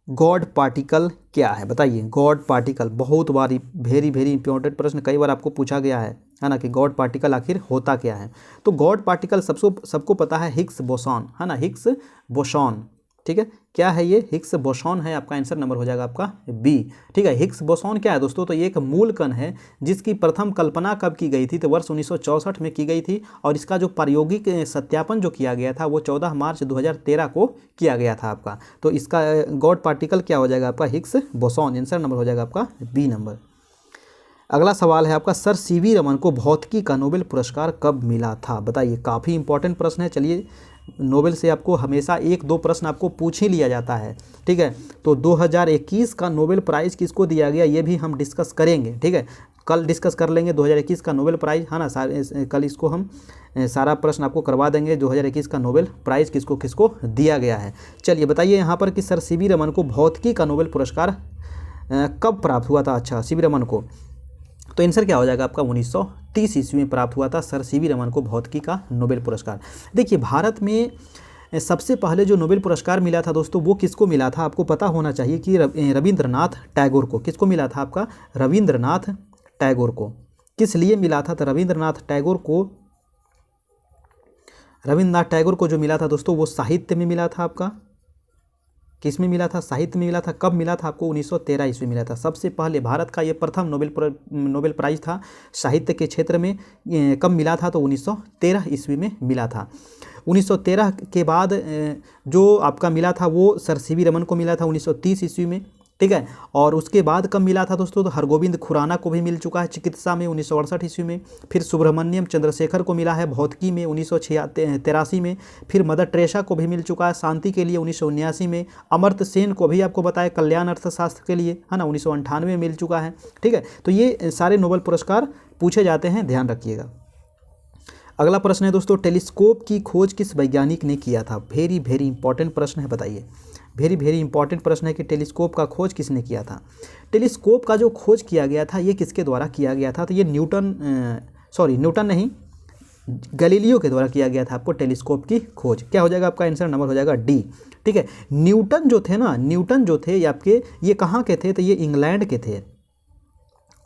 गॉड पार्टिकल क्या है, बताइए। गॉड पार्टिकल बहुत बार वेरी इंपॉर्टेंट प्रश्न, कई बार आपको पूछा गया है ना, कि गॉड पार्टिकल आखिर होता क्या है। तो गॉड पार्टिकल सबको पता है हिग्स बोसॉन, है ना, हिग्स बोसॉन। ठीक है, क्या है ये? हिग्स बोसॉन है, आपका आंसर नंबर हो जाएगा आपका बी। ठीक है, हिग्स बोसॉन क्या है दोस्तों? तो ये एक मूल कण है जिसकी प्रथम कल्पना कब की गई थी? तो वर्ष 1964 में की गई थी, और इसका जो प्रायोगिक सत्यापन जो किया गया था वो 14 मार्च 2013 को किया गया था आपका। तो इसका गॉड पार्टिकल क्या हो जाएगा आपका? Higgs boson. आंसर नंबर हो जाएगा आपका बी नंबर। अगला सवाल है आपका, सर सीवी रमन को भौतिकी का नोबेल पुरस्कार कब मिला था? बताइए, काफ़ी इंपॉर्टेंट प्रश्न है। चलिए, नोबेल से आपको हमेशा 1-2 प्रश्न आपको पूछ ही लिया जाता है। ठीक है, तो 2021 का नोबेल प्राइज़ किसको दिया गया ये भी हम डिस्कस करेंगे। ठीक है, कल डिस्कस कर लेंगे 2021 का नोबेल प्राइज़, है ना। कल इसको हम सारा प्रश्न आपको करवा देंगे। 2021 का नोबेल प्राइज़ किसको किसको दिया गया है। चलिए बताइए यहाँ पर कि सर सीवी रमन को भौतिकी का नोबेल पुरस्कार कब प्राप्त हुआ था? अच्छा, सीवी रमन को, तो आंसर क्या हो जाएगा आपका? 1930 ईस्वी में प्राप्त हुआ था सर सीवी रमन को भौतिकी का नोबेल पुरस्कार। देखिए, भारत में सबसे पहले जो नोबेल पुरस्कार मिला था दोस्तों वो किसको मिला था? आपको पता होना चाहिए कि रविंद्रनाथ टैगोर को। किसको मिला था आपका? रविंद्रनाथ टैगोर को। किस लिए मिला था? तो रविंद्रनाथ टैगोर को जो मिला था दोस्तों वो साहित्य में मिला था आपका। किस में मिला था? साहित्य में मिला था। कब मिला था आपको? 1913 ईस्वी मिला था। सबसे पहले भारत का ये प्रथम नोबेल प्राइज़ था साहित्य के क्षेत्र में। कब मिला था? तो 1913 ईस्वी में मिला था। 1913 के बाद जो आपका मिला था वो सर सीवी रमन को मिला था 1930 ईस्वी में। ठीक है, और उसके बाद कब मिला था दोस्तों? तो हरगोविंद खुराना को भी मिल चुका है चिकित्सा में 1968 ईस्वी में। फिर सुब्रमण्यम चंद्रशेखर को मिला है भौतिकी में 1983 में। फिर मदर टेरेसा को भी मिल चुका है शांति के लिए 1979 में। अमर्त्य सेन को भी आपको बताया कल्याण अर्थशास्त्र के लिए, है ना, 1998 में मिल चुका है। ठीक है, तो ये सारे नोबेल पुरस्कार पूछे जाते हैं, ध्यान रखिएगा। अगला प्रश्न है दोस्तों, टेलीस्कोप की खोज किस वैज्ञानिक ने किया था? वेरी वेरी इंपॉर्टेंट प्रश्न है, बताइए। वेरी वेरी इंपॉर्टेंट प्रश्न है कि टेलीस्कोप का खोज किसने किया था? टेलीस्कोप का जो खोज किया गया था ये किसके द्वारा किया गया था? तो ये न्यूटन नहीं, गैलीलियो के द्वारा किया गया था आपको टेलीस्कोप की खोज। क्या हो जाएगा आपका? आंसर नंबर हो जाएगा डी। ठीक है, न्यूटन जो थे ये आपके, ये कहाँ के थे? तो ये इंग्लैंड के थे।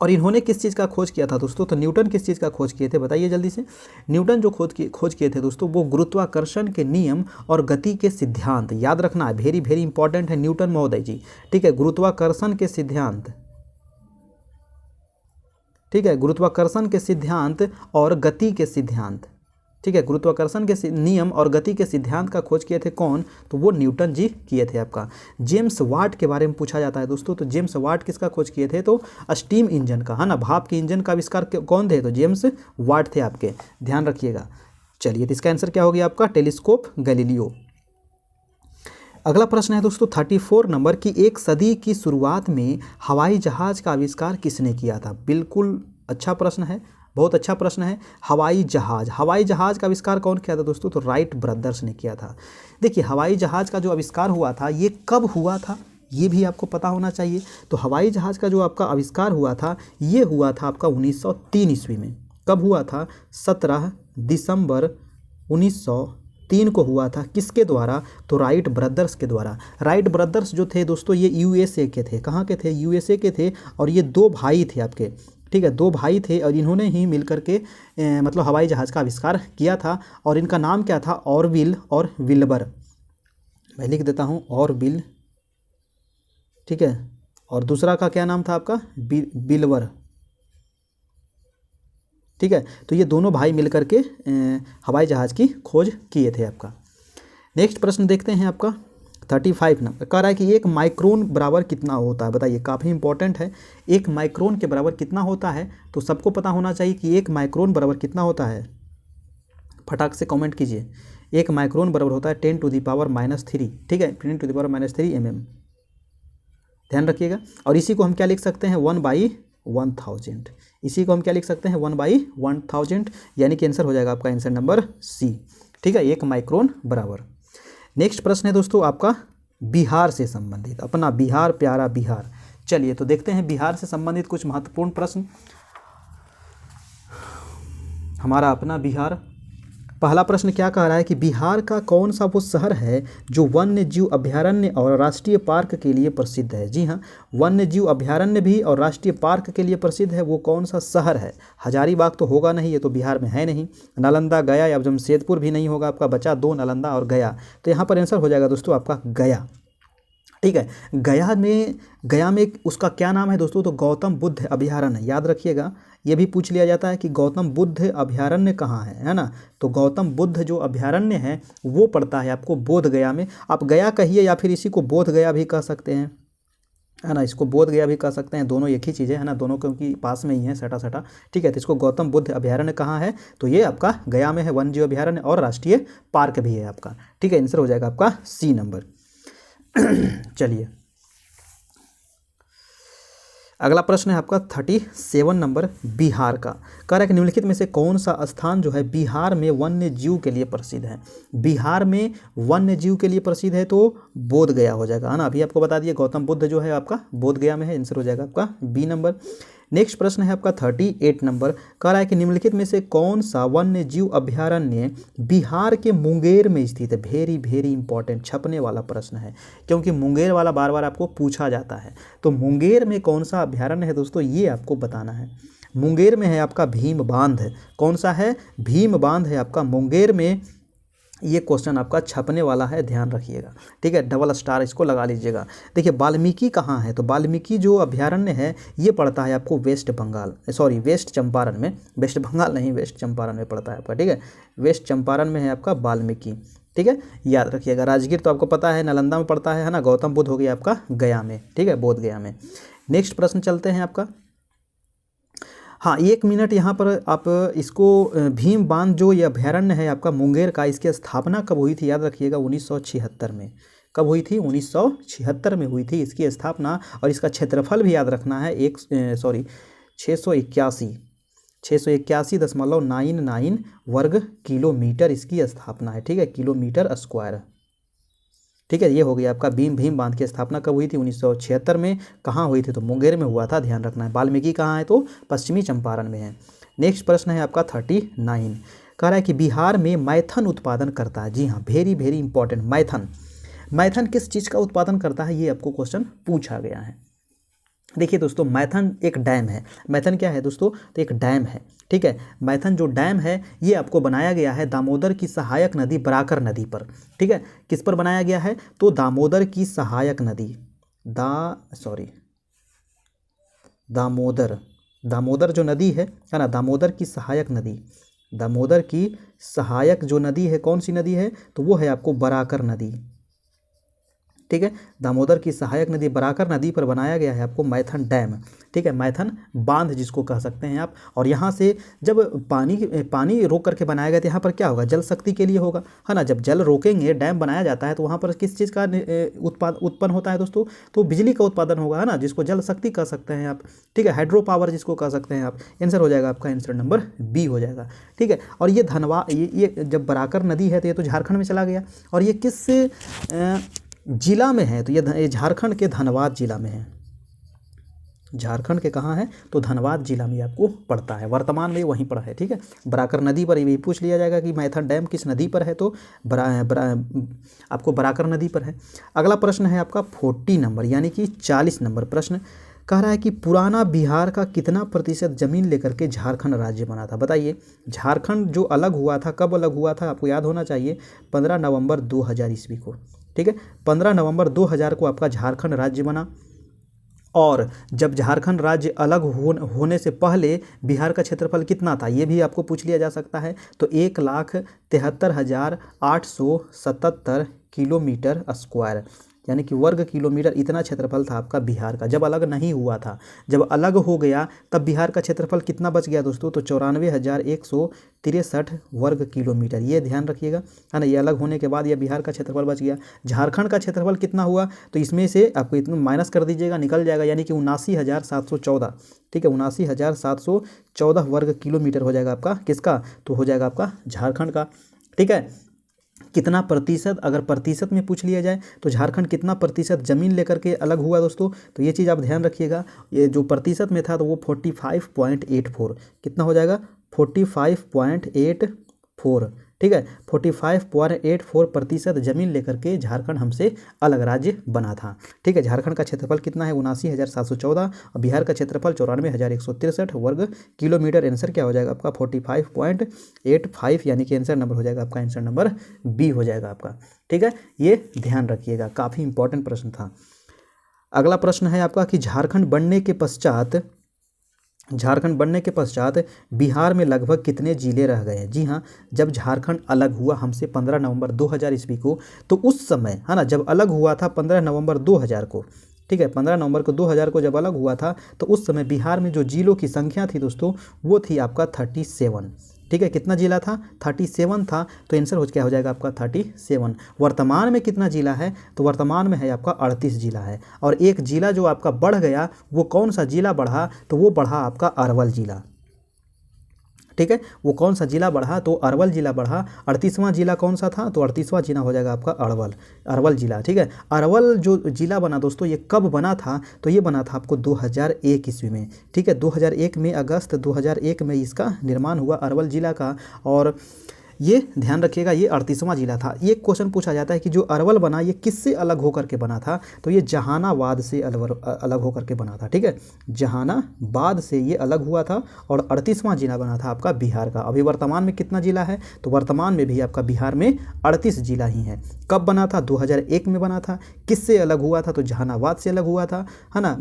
और इन्होंने किस चीज़ का खोज किया था दोस्तों? तो न्यूटन किस चीज़ का खोज किए थे? बताइए जल्दी से। न्यूटन जो खोज किए थे दोस्तों वो गुरुत्वाकर्षण के नियम और गति के सिद्धांत। याद रखना है, वेरी वेरी इंपॉर्टेंट है न्यूटन महोदय जी। ठीक है, गुरुत्वाकर्षण के सिद्धांत। ठीक है, गुरुत्वाकर्षण के सिद्धांत और गति के सिद्धांत। ठीक है, गुरुत्वाकर्षण के नियम और गति के सिद्धांत का खोज किए थे कौन? तो वो न्यूटन जी किए थे आपका। जेम्स वाट के बारे में पूछा जाता है दोस्तों, तो जेम्स वाट किसका खोज किए थे? तो स्टीम इंजन का, है ना, भाप के इंजन का आविष्कार कौन थे? तो जेम्स वाट थे आपके, ध्यान रखिएगा। चलिए, तो इसका आंसर क्या हो गया आपका? Telescope Galileo. अगला प्रश्न है दोस्तों 34 नंबर की, एक सदी की शुरुआत में हवाई जहाज का आविष्कार किसने किया था? बिल्कुल अच्छा प्रश्न है, बहुत अच्छा प्रश्न है। हवाई जहाज का आविष्कार कौन किया था दोस्तों? तो राइट ब्रदर्स ने किया था। देखिए, हवाई जहाज का जो आविष्कार हुआ था ये कब हुआ था ये भी आपको पता होना चाहिए। तो हवाई जहाज का जो आपका आविष्कार हुआ था ये हुआ था आपका 1903 ईस्वी में। कब हुआ था? 17 दिसंबर 1903 को हुआ था। किसके द्वारा? तो राइट ब्रदर्स के द्वारा। राइट ब्रदर्स जो थे दोस्तों ये यूएसए के थे। कहाँ के थे? यूएसए के थे। और ये 2 भाई थे आपके। ठीक है, 2 भाई थे और इन्होंने ही मिलकर के मतलब हवाई जहाज़ का आविष्कार किया था। और इनका नाम क्या था? ऑरविल और विल्बर। मैं लिख देता हूँ, ऑरविल। ठीक है, और दूसरा का क्या नाम था आपका? विल्बर। ठीक है, तो ये दोनों भाई मिलकर के हवाई जहाज़ की खोज किए थे आपका। नेक्स्ट प्रश्न देखते हैं आपका 35 नंबर। कह रहा है कि 1 माइक्रोन बराबर कितना होता है? बताइए, काफ़ी इंपॉर्टेंट है। 1 माइक्रोन के बराबर कितना होता है? तो सबको पता होना चाहिए कि 1 माइक्रोन बराबर कितना होता है। फटाक से कमेंट कीजिए। 1 माइक्रोन बराबर होता है 10⁻³ ठीक है, 10⁻³ mm। ध्यान रखिएगा। और इसी को हम क्या लिख सकते हैं? 1/1000। इसी को हम क्या लिख सकते हैं? 1/1000, यानी कि आंसर हो जाएगा आपका आंसर नंबर सी। ठीक है, 1 माइक्रोन बराबर। नेक्स्ट प्रश्न है दोस्तों आपका बिहार से संबंधित, अपना बिहार, प्यारा बिहार। चलिए, तो देखते हैं बिहार से संबंधित कुछ महत्वपूर्ण प्रश्न। हमारा अपना बिहार, पहला प्रश्न क्या कह रहा है कि बिहार का कौन सा वो शहर है जो वन्य जीव अभयारण्य और राष्ट्रीय पार्क के लिए प्रसिद्ध है। जी हाँ, वन्य जीव अभयारण्य भी और राष्ट्रीय पार्क के लिए प्रसिद्ध है, वो कौन सा शहर है। हजारीबाग तो होगा नहीं, ये तो बिहार में है नहीं। नालंदा, गया या जमशेदपुर भी नहीं होगा, आपका बचा दो, नालंदा और गया। तो यहाँ पर आंसर हो जाएगा दोस्तों आपका गया। ठीक है, गया में उसका क्या नाम है दोस्तों, तो गौतम बुद्ध अभयारण्य। याद रखिएगा, ये भी पूछ लिया जाता है कि गौतम बुद्ध अभयारण्य कहाँ है ना। तो गौतम बुद्ध जो अभयारण्य है वो पड़ता है आपको बोध गया में। आप गया कहिए या फिर इसी को बोध गया भी कह सकते हैं, है ना, इसको बोध गया भी कह सकते हैं, दोनों एक ही चीज़ है ना, दोनों क्योंकि पास में ही है, सटा सटा। ठीक है, तो इसको गौतम बुद्ध अभयारण्य कहाँ है, तो ये आपका गया में है, वन्य जीव अभयारण्य और राष्ट्रीय पार्क भी है आपका। ठीक है, आंसर हो जाएगा आपका सी नंबर। चलिए, अगला प्रश्न है आपका 37 नंबर, बिहार का। कह रहा है कि निम्नलिखित में से कौन सा स्थान जो है बिहार में वन्य जीव के लिए प्रसिद्ध है। बिहार में वन्य जीव के लिए प्रसिद्ध है तो बोध गया हो जाएगा, है ना। अभी आपको बता दिए गौतम बुद्ध जो है आपका बोध गया में है, आंसर हो जाएगा आपका बी नंबर। नेक्स्ट प्रश्न है आपका 38 नंबर। कह रहा है कि निम्नलिखित में से कौन सा वन्य जीव अभयारण्य बिहार के मुंगेर में स्थित है। वेरी वेरी इंपॉर्टेंट छपने वाला प्रश्न है, क्योंकि मुंगेर वाला बार बार आपको पूछा जाता है। तो मुंगेर में कौन सा अभयारण्य है दोस्तों, ये आपको बताना है। मुंगेर में है आपका भीम बांध। कौन सा है, भीम बांध है आपका मुंगेर में। ये क्वेश्चन आपका छपने वाला है, ध्यान रखिएगा। ठीक है, डबल स्टार इसको लगा लीजिएगा। देखिए वाल्मीकि कहाँ है, तो वाल्मीकि जो अभयारण्य है ये पड़ता है आपको West Bengal, sorry West Champaran में। वेस्ट बंगाल नहीं, वेस्ट चंपारण में पड़ता है आपका। ठीक है, वेस्ट चंपारण में है आपका वाल्मीकि। ठीक है, याद रखिएगा। राजगीर तो आपको पता है नालंदा में पड़ता है ना। गौतम बुद्ध हो गया आपका गया में। ठीक है, बोध गया में। नेक्स्ट प्रश्न चलते हैं आपका। हाँ, 1 मिनट यहाँ पर आप इसको भीम बांध जो ये अभयारण्य है आपका मुंगेर का, इसकी स्थापना कब हुई थी, याद रखिएगा 1976 में। कब हुई थी, 1976 में हुई थी इसकी स्थापना। और इसका क्षेत्रफल भी याद रखना है, 681.99 वर्ग किलोमीटर इसकी स्थापना है। ठीक है, किलोमीटर स्क्वायर। ठीक है, ये हो गया आपका भीम बांध की स्थापना कब हुई थी, 1976 में। कहाँ हुई थी, तो मुंगेर में हुआ था, ध्यान रखना है। वाल्मीकि कहाँ है, तो पश्चिमी चंपारण में है। नेक्स्ट प्रश्न है आपका 39। कह रहा है कि बिहार में मैथन उत्पादन करता है। जी हाँ, वेरी वेरी इंपॉर्टेंट। मैथन किस चीज़ का उत्पादन करता है, ये आपको क्वेश्चन पूछा गया है। देखिए दोस्तों, मैथन एक डैम है। मैथन क्या है दोस्तों, तो एक डैम है। ठीक है, मैथन जो डैम है ये आपको बनाया गया है दामोदर की सहायक नदी बराकर नदी पर। ठीक है, किस पर बनाया गया है, तो दामोदर की सहायक नदी, दामोदर जो नदी है ना, दामोदर की सहायक नदी, दामोदर की सहायक जो नदी है, कौन सी नदी है, तो वो है आपको बराकर नदी। ठीक है, दामोदर की सहायक नदी बराकर नदी पर बनाया गया है आपको मैथन डैम। ठीक है, मैथन बांध जिसको कह सकते हैं आप। और यहाँ से जब पानी रोक करके बनाया गया तो यहाँ पर क्या होगा, जल शक्ति के लिए होगा, है ना। जब जल रोकेंगे, डैम बनाया जाता है, तो वहाँ पर किस चीज़ का उत्पन्न होता है दोस्तों, तो बिजली का उत्पादन होगा, है ना, जिसको जल शक्ति कह सकते हैं आप। ठीक है, हाइड्रो पावर जिसको कह सकते हैं आप। आंसर हो जाएगा आपका, आंसर नंबर बी हो जाएगा। ठीक है, और ये ये जब बराकर नदी है तो ये तो झारखंड में चला गया। और ये किस जिला में है, तो ये झारखंड के धनबाद जिला में है। झारखंड के कहाँ है, तो धनबाद जिला में आपको पड़ता है, वर्तमान में वहीं पड़ा है। ठीक है, बराकर नदी पर ये पूछ लिया जाएगा कि मैथन डैम किस नदी पर है, तो आपको बराकर नदी पर है। अगला प्रश्न है आपका 40 नंबर यानी कि 40 नंबर प्रश्न। कह रहा है कि पुराना बिहार का कितना प्रतिशत जमीन लेकर के झारखंड राज्य बना था। बताइए, झारखंड जो अलग हुआ था, कब अलग हुआ था, आपको याद होना चाहिए 15 नवंबर 2000 ईस्वी को। ठीक है, 15 नवंबर 2000 को आपका झारखंड राज्य बना। और जब झारखंड राज्य अलग होने से पहले बिहार का क्षेत्रफल कितना था, ये भी आपको पूछ लिया जा सकता है। तो 1,73,877 किलोमीटर स्क्वायर, यानी कि वर्ग किलोमीटर, इतना क्षेत्रफल था आपका बिहार का, जब अलग नहीं हुआ था। जब अलग हो गया तब बिहार का क्षेत्रफल कितना बच गया दोस्तों, तो 94,163 वर्ग किलोमीटर। ये ध्यान रखिएगा, है ना। ये अलग होने के बाद यह बिहार का क्षेत्रफल बच गया। झारखंड का क्षेत्रफल कितना हुआ, तो इसमें से आपको इतना माइनस कर दीजिएगा, निकल जाएगा, यानी कि 79,714। ठीक है, 79,714 वर्ग किलोमीटर हो जाएगा आपका, किसका, तो हो जाएगा आपका झारखंड का। ठीक है, कितना प्रतिशत, अगर प्रतिशत में पूछ लिया जाए तो झारखंड कितना प्रतिशत जमीन लेकर के अलग हुआ दोस्तों, तो ये चीज़ आप ध्यान रखिएगा। ये जो प्रतिशत में था तो वो 45.84, कितना हो जाएगा, 45.84। ठीक है। 45.84% ज़मीन लेकर के झारखंड हमसे अलग राज्य बना था। ठीक है। झारखंड का क्षेत्रफल कितना है? 79,714 और बिहार का क्षेत्रफल 94,163 वर्ग किलोमीटर। आंसर क्या हो जाएगा आपका? 45.85, यानी कि आंसर नंबर हो जाएगा आपका, आंसर नंबर बी हो जाएगा आपका। ठीक है, ये ध्यान रखिएगा, काफ़ी इंपॉर्टेंट प्रश्न था। अगला प्रश्न है आपका कि झारखंड बनने के पश्चात बिहार में लगभग कितने जिले रह गए? जी हाँ, जब झारखंड अलग हुआ हमसे 15 नवंबर 2000 ईस्वी को, तो उस समय है ना, जब अलग हुआ था 15 नवंबर 2000 को, ठीक है, 15 नवंबर को 2000 को जब अलग हुआ था, तो उस समय बिहार में जो जिलों की संख्या थी दोस्तों, वो थी आपका 37। ठीक है, कितना जिला था? 37 था। तो आंसर क्या हो जाएगा आपका? 37। वर्तमान में कितना जिला है? तो वर्तमान में है आपका 38 जिला है। और एक जिला जो आपका बढ़ गया, वो कौन सा जिला बढ़ा? तो वो बढ़ा आपका अरवल जिला। ठीक है, वो कौन सा जिला बढ़ा? तो अरवल जिला बढ़ा। 38वां जिला कौन सा था? तो 38वां जिला हो जाएगा आपका अरवल जिला। ठीक है, अरवल जो जिला बना दोस्तों, ये कब बना था? तो ये बना था आपको 2001 ईस्वी में। ठीक है, 2001 में, अगस्त 2001 में इसका निर्माण हुआ अरवल जिला का। और ये ध्यान रखिएगा, ये 38वां जिला था। ये क्वेश्चन पूछा जाता है कि जो अरवल बना, ये किससे अलग होकर के बना था? तो ये जहानाबाद से अलग होकर के बना था। ठीक है, जहानाबाद से ये अलग हुआ था और 38वां जिला बना था आपका बिहार का। अभी वर्तमान में कितना जिला है? तो वर्तमान में भी आपका बिहार में 38 जिला ही है। कब बना था? 2001 में बना था। किससे अलग हुआ था? तो जहानाबाद से अलग हुआ था, है ना।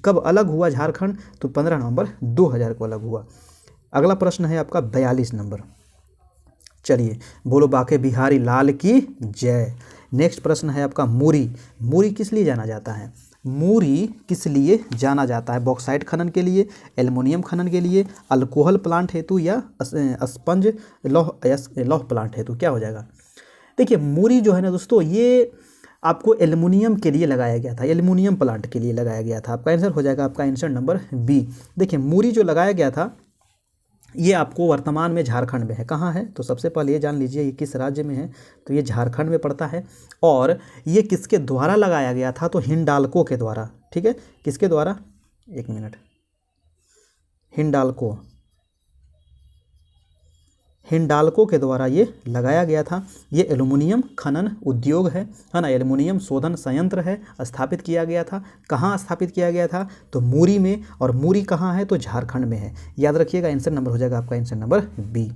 कब अलग हुआ झारखंड? तो 15 नवंबर 2000 को अलग हुआ। अगला प्रश्न है आपका 42 नंबर। चलिए, बोलो बाके बिहारी लाल की जय। नेक्स्ट प्रश्न है आपका मूरी। मूरी किस लिए जाना जाता है? मूरी किस लिए जाना जाता है? बॉक्साइट खनन के लिए, एल्युमिनियम खनन के लिए, अल्कोहल प्लांट हेतु, या स्पंज लौह प्लांट हेतु? क्या हो जाएगा? देखिए, मूरी जो है ना दोस्तों, ये आपको एल्युमिनियम के लिए लगाया गया था, एल्युमिनियम प्लांट के लिए लगाया गया था। आपका आंसर हो जाएगा आपका आंसर नंबर बी। देखिए, मूरी जो लगाया गया था, ये आपको वर्तमान में झारखंड में है। कहाँ है? तो सबसे पहले ये जान लीजिए ये किस राज्य में है। तो ये झारखंड में पड़ता है। और ये किसके द्वारा लगाया गया था? तो हिंडाल्को के द्वारा। ठीक है, किसके द्वारा? एक मिनट, हिंडाल्को के द्वारा ये लगाया गया था। ये एल्युमिनियम खनन उद्योग है ना, एल्युमिनियम शोधन संयंत्र है, स्थापित किया गया था। कहाँ स्थापित किया गया था? तो मूरी में। और मूरी कहाँ है? तो झारखंड में है। याद रखिएगा, आंसर नंबर हो जाएगा आपका आंसर नंबर बी।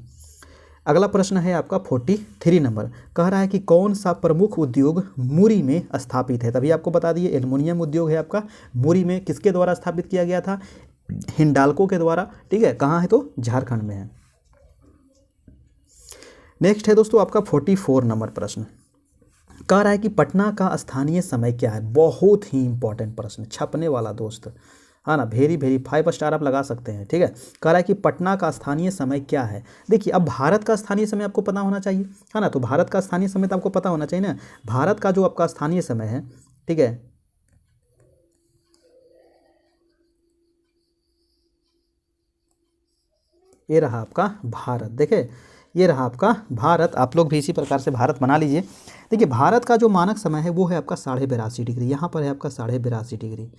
अगला प्रश्न है आपका 43 नंबर। कह रहा है कि कौन सा प्रमुख उद्योग मूरी में स्थापित है? तभी आपको बता दिए, एल्युमिनियम उद्योग है आपका मूरी में। किसके द्वारा स्थापित किया गया था? हिंडाल्को के द्वारा। ठीक है, कहाँ है? तो झारखंड में है। नेक्स्ट है दोस्तों आपका 44 नंबर प्रश्न। कह रहा है कि पटना का स्थानीय समय क्या है? बहुत ही इंपॉर्टेंट प्रश्न, छपने वाला दोस्त, है ना। वेरी 5 स्टार आप लगा सकते हैं। ठीक है, कह रहा है कि पटना का स्थानीय समय क्या है? देखिए, अब भारत का स्थानीय समय आपको पता होना चाहिए, है ना। तो भारत का स्थानीय समय तो आपको पता होना चाहिए ना। भारत का जो आपका स्थानीय समय है, ठीक है, ये रहा आपका भारत। देखे, ये रहा आपका भारत। आप लोग भी इसी प्रकार से भारत बना लीजिए। देखिए, भारत का जो मानक समय है वो है आपका 82.5 डिग्री। यहाँ पर है आपका 82.5 डिग्री,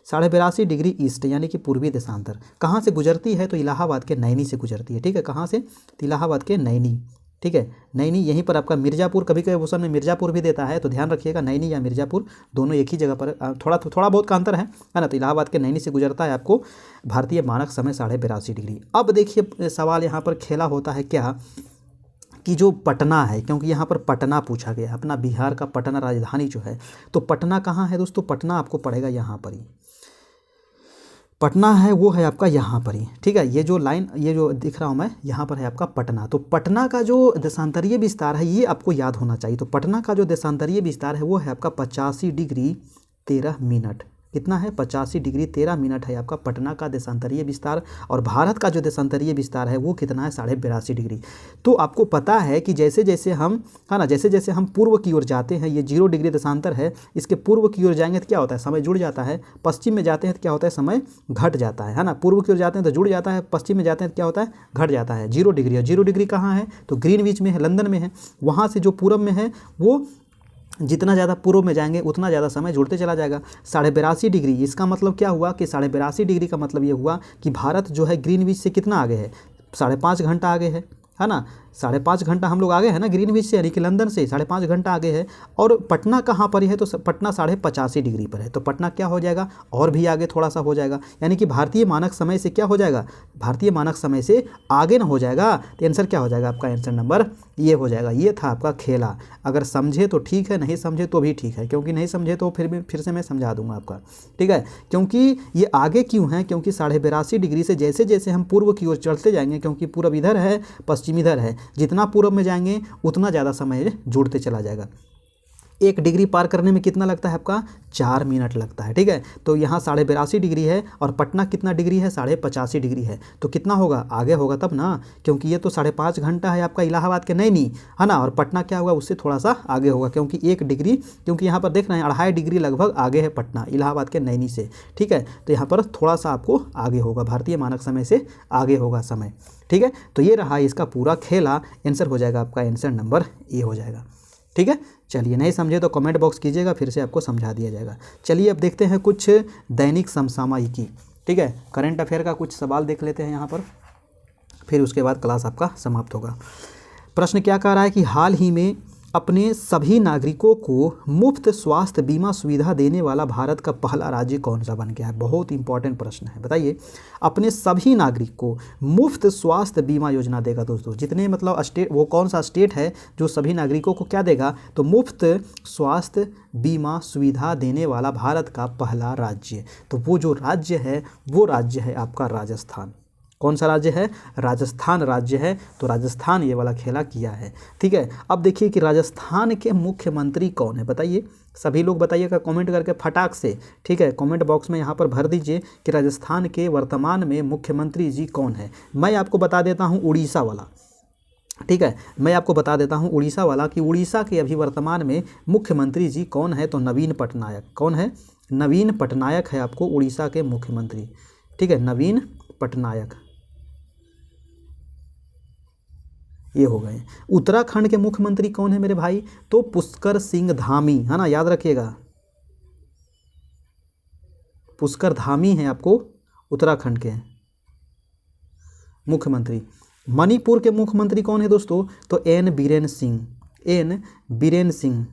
82.5 डिग्री ईस्ट, यानी कि पूर्वी देशांतर। कहाँ से गुजरती है? तो इलाहाबाद के नैनी से गुजरती है। ठीक है, कहाँ से? तो इलाहाबाद के नैनी। ठीक है, नैनी, यहीं पर आपका मिर्ज़ापुर, कभी कभी क्वेश्चन में मिर्ज़ापुर भी देता है, तो ध्यान रखिएगा, नैनी या मिर्ज़ापुर दोनों एक ही जगह पर, थोड़ा बहुत का अंतर है ना। तो इलाहाबाद के नैनी से गुजरता है आपको भारतीय मानक समय 82.5 डिग्री। अब देखिए, सवाल यहाँ पर खेला होता है क्या, कि जो पटना है, क्योंकि यहाँ पर पटना पूछा गया, अपना बिहार का पटना राजधानी जो है, तो पटना कहाँ है दोस्तों? पटना आपको पड़ेगा यहाँ पर ही, पटना है वो है आपका यहाँ पर ही। ठीक है, ये जो लाइन, ये जो दिख रहा हूँ मैं, यहाँ पर है आपका पटना। तो पटना का जो देशांतरीय विस्तार है, ये आपको याद होना चाहिए। तो पटना का जो देशांतरीय विस्तार है वो है आपका 85 डिग्री 13 मिनट। कितना है? 85 डिग्री 13 मिनट है आपका पटना का देशांतरीय विस्तार। और भारत का जो देशांतरीय विस्तार है वो कितना है? 82.5 डिग्री। तो आपको पता है कि जैसे जैसे हम, है ना, जैसे जैसे हम पूर्व की ओर जाते हैं, ये 0 डिग्री देशांतर है, इसके पूर्व की ओर जाएंगे तो क्या होता है? समय जुड़ जाता है। पश्चिम में जाते हैं तो क्या होता है? समय घट जाता है ना। पूर्व की ओर जाते हैं तो जुड़ जाता है, पश्चिम में जाते हैं तो क्या होता है? घट जाता है। 0 डिग्री, और 0 डिग्री कहाँ है? तो ग्रीनविच में है, लंदन में है। वहाँ से जो पूर्व में है, वो जितना ज़्यादा पूर्व में जाएंगे उतना ज़्यादा समय जुड़ते चला जाएगा। 82.5 डिग्री, इसका मतलब क्या हुआ कि 82.5 डिग्री का मतलब ये हुआ कि भारत जो है ग्रीनविच से कितना आगे है? 5.5 घंटा आगे है। है ना। 5.5 घंटा हम लोग आगे हैं ना ग्रीनविच से, यानी कि लंदन से 5.5 घंटा आगे है। और पटना कहाँ पर है, तो पटना 85.5 डिग्री पर है, तो पटना क्या हो जाएगा, और भी आगे थोड़ा सा हो जाएगा, यानी कि भारतीय मानक समय से क्या हो जाएगा, भारतीय मानक समय से आगे ना हो जाएगा। तो आंसर क्या हो जाएगा आपका, आंसर नंबर ये हो जाएगा। ये था आपका खेला। अगर समझे तो ठीक है, नहीं समझे तो भी ठीक है, क्योंकि नहीं समझे तो फिर से मैं समझा दूंगा आपका, ठीक है। क्योंकि ये आगे क्यों है, क्योंकि 82.5 डिग्री से जैसे जैसे हम पूर्व की ओर चढ़ते जाएंगे, क्योंकि पूरब इधर है, पश्चिम इधर है, जितना पूरब में जाएंगे उतना ज़्यादा समय जुड़ते चला जाएगा। 1 डिग्री पार करने में कितना लगता है आपका, 4 मिनट लगता है, ठीक है। तो यहाँ 82.5 डिग्री है और पटना कितना डिग्री है, 85.5 डिग्री है, तो कितना होगा, आगे होगा तब ना, क्योंकि ये तो 5.5 घंटा है आपका इलाहाबाद के नैनी, है ना। और पटना क्या होगा, उससे थोड़ा सा आगे होगा, क्योंकि 1 डिग्री, क्योंकि यहाँ पर देख रहे हैं 2.5 डिग्री लगभग आगे है पटना इलाहाबाद के नैनी से, ठीक है। तो यहाँ पर थोड़ा सा आपको आगे होगा, भारतीय मानक समय से आगे होगा समय, ठीक है। तो ये रहा इसका पूरा खेला। आंसर हो जाएगा आपका, आंसर नंबर ए हो जाएगा, ठीक है। चलिए, नहीं समझे तो कमेंट बॉक्स कीजिएगा, फिर से आपको समझा दिया जाएगा। चलिए अब देखते हैं कुछ दैनिक समसामयिकी, ठीक है, करंट अफेयर का कुछ सवाल देख लेते हैं यहाँ पर, फिर उसके बाद क्लास आपका समाप्त होगा। प्रश्न क्या कह रहा है कि हाल ही में अपने सभी नागरिकों को मुफ्त स्वास्थ्य बीमा सुविधा देने वाला भारत का पहला राज्य कौन सा बन गया है। बहुत इंपॉर्टेंट प्रश्न है, बताइए। अपने सभी नागरिक को मुफ्त स्वास्थ्य बीमा योजना देगा दोस्तों, जितने मतलब स्टेट, वो कौन सा स्टेट है जो सभी नागरिकों को क्या देगा, तो मुफ्त स्वास्थ्य बीमा सुविधा देने वाला भारत का पहला राज्य। तो वो जो राज्य है वो राज्य है आपका राजस्थान। कौन सा राज्य है, राजस्थान राज्य है। तो राजस्थान ये वाला खेला किया है, ठीक है। अब देखिए कि राजस्थान के मुख्यमंत्री कौन है, बताइए। सभी लोग बताइएगा कमेंट करके फटाक से, ठीक है। कमेंट बॉक्स में यहाँ पर भर दीजिए कि राजस्थान के वर्तमान में मुख्यमंत्री जी कौन है। मैं आपको बता देता हूँ उड़ीसा वाला, ठीक है। मैं आपको बता देता हूँ उड़ीसा वाला कि उड़ीसा के अभी वर्तमान में मुख्यमंत्री जी कौन है, तो नवीन पटनायक। कौन है, नवीन पटनायक है आपको उड़ीसा के मुख्यमंत्री, ठीक है, नवीन पटनायक ये हो गए। उत्तराखंड के मुख्यमंत्री कौन है मेरे भाई, तो पुष्कर सिंह धामी, है ना, याद रखिएगा, पुष्कर धामी हैं आपको उत्तराखंड के मुख्यमंत्री। मणिपुर के मुख्यमंत्री कौन है दोस्तों, तो एन बीरेन सिंह, एन बीरेन सिंह,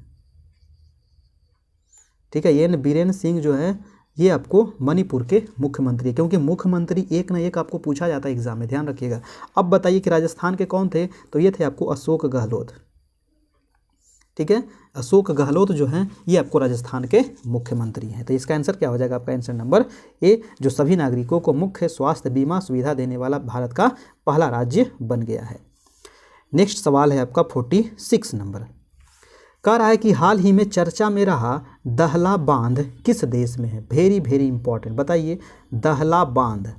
ठीक है। एन बीरेन सिंह जो है ये आपको मणिपुर के मुख्यमंत्री है, क्योंकि मुख्यमंत्री एक ना एक आपको पूछा जाता है एग्जाम में, ध्यान रखिएगा। अब बताइए कि राजस्थान के कौन थे, तो ये थे आपको अशोक गहलोत, ठीक है। अशोक गहलोत जो हैं ये आपको राजस्थान के मुख्यमंत्री हैं। तो इसका आंसर क्या हो जाएगा आपका, आंसर नंबर ए, जो सभी नागरिकों को मुख्य स्वास्थ्य बीमा सुविधा देने वाला भारत का पहला राज्य बन गया है। नेक्स्ट सवाल है आपका 46 नंबर, कह रहा है कि हाल ही में चर्चा में रहा दहला बांध किस देश में है। वेरी वेरी इंपॉर्टेंट, बताइए। दहला बांध,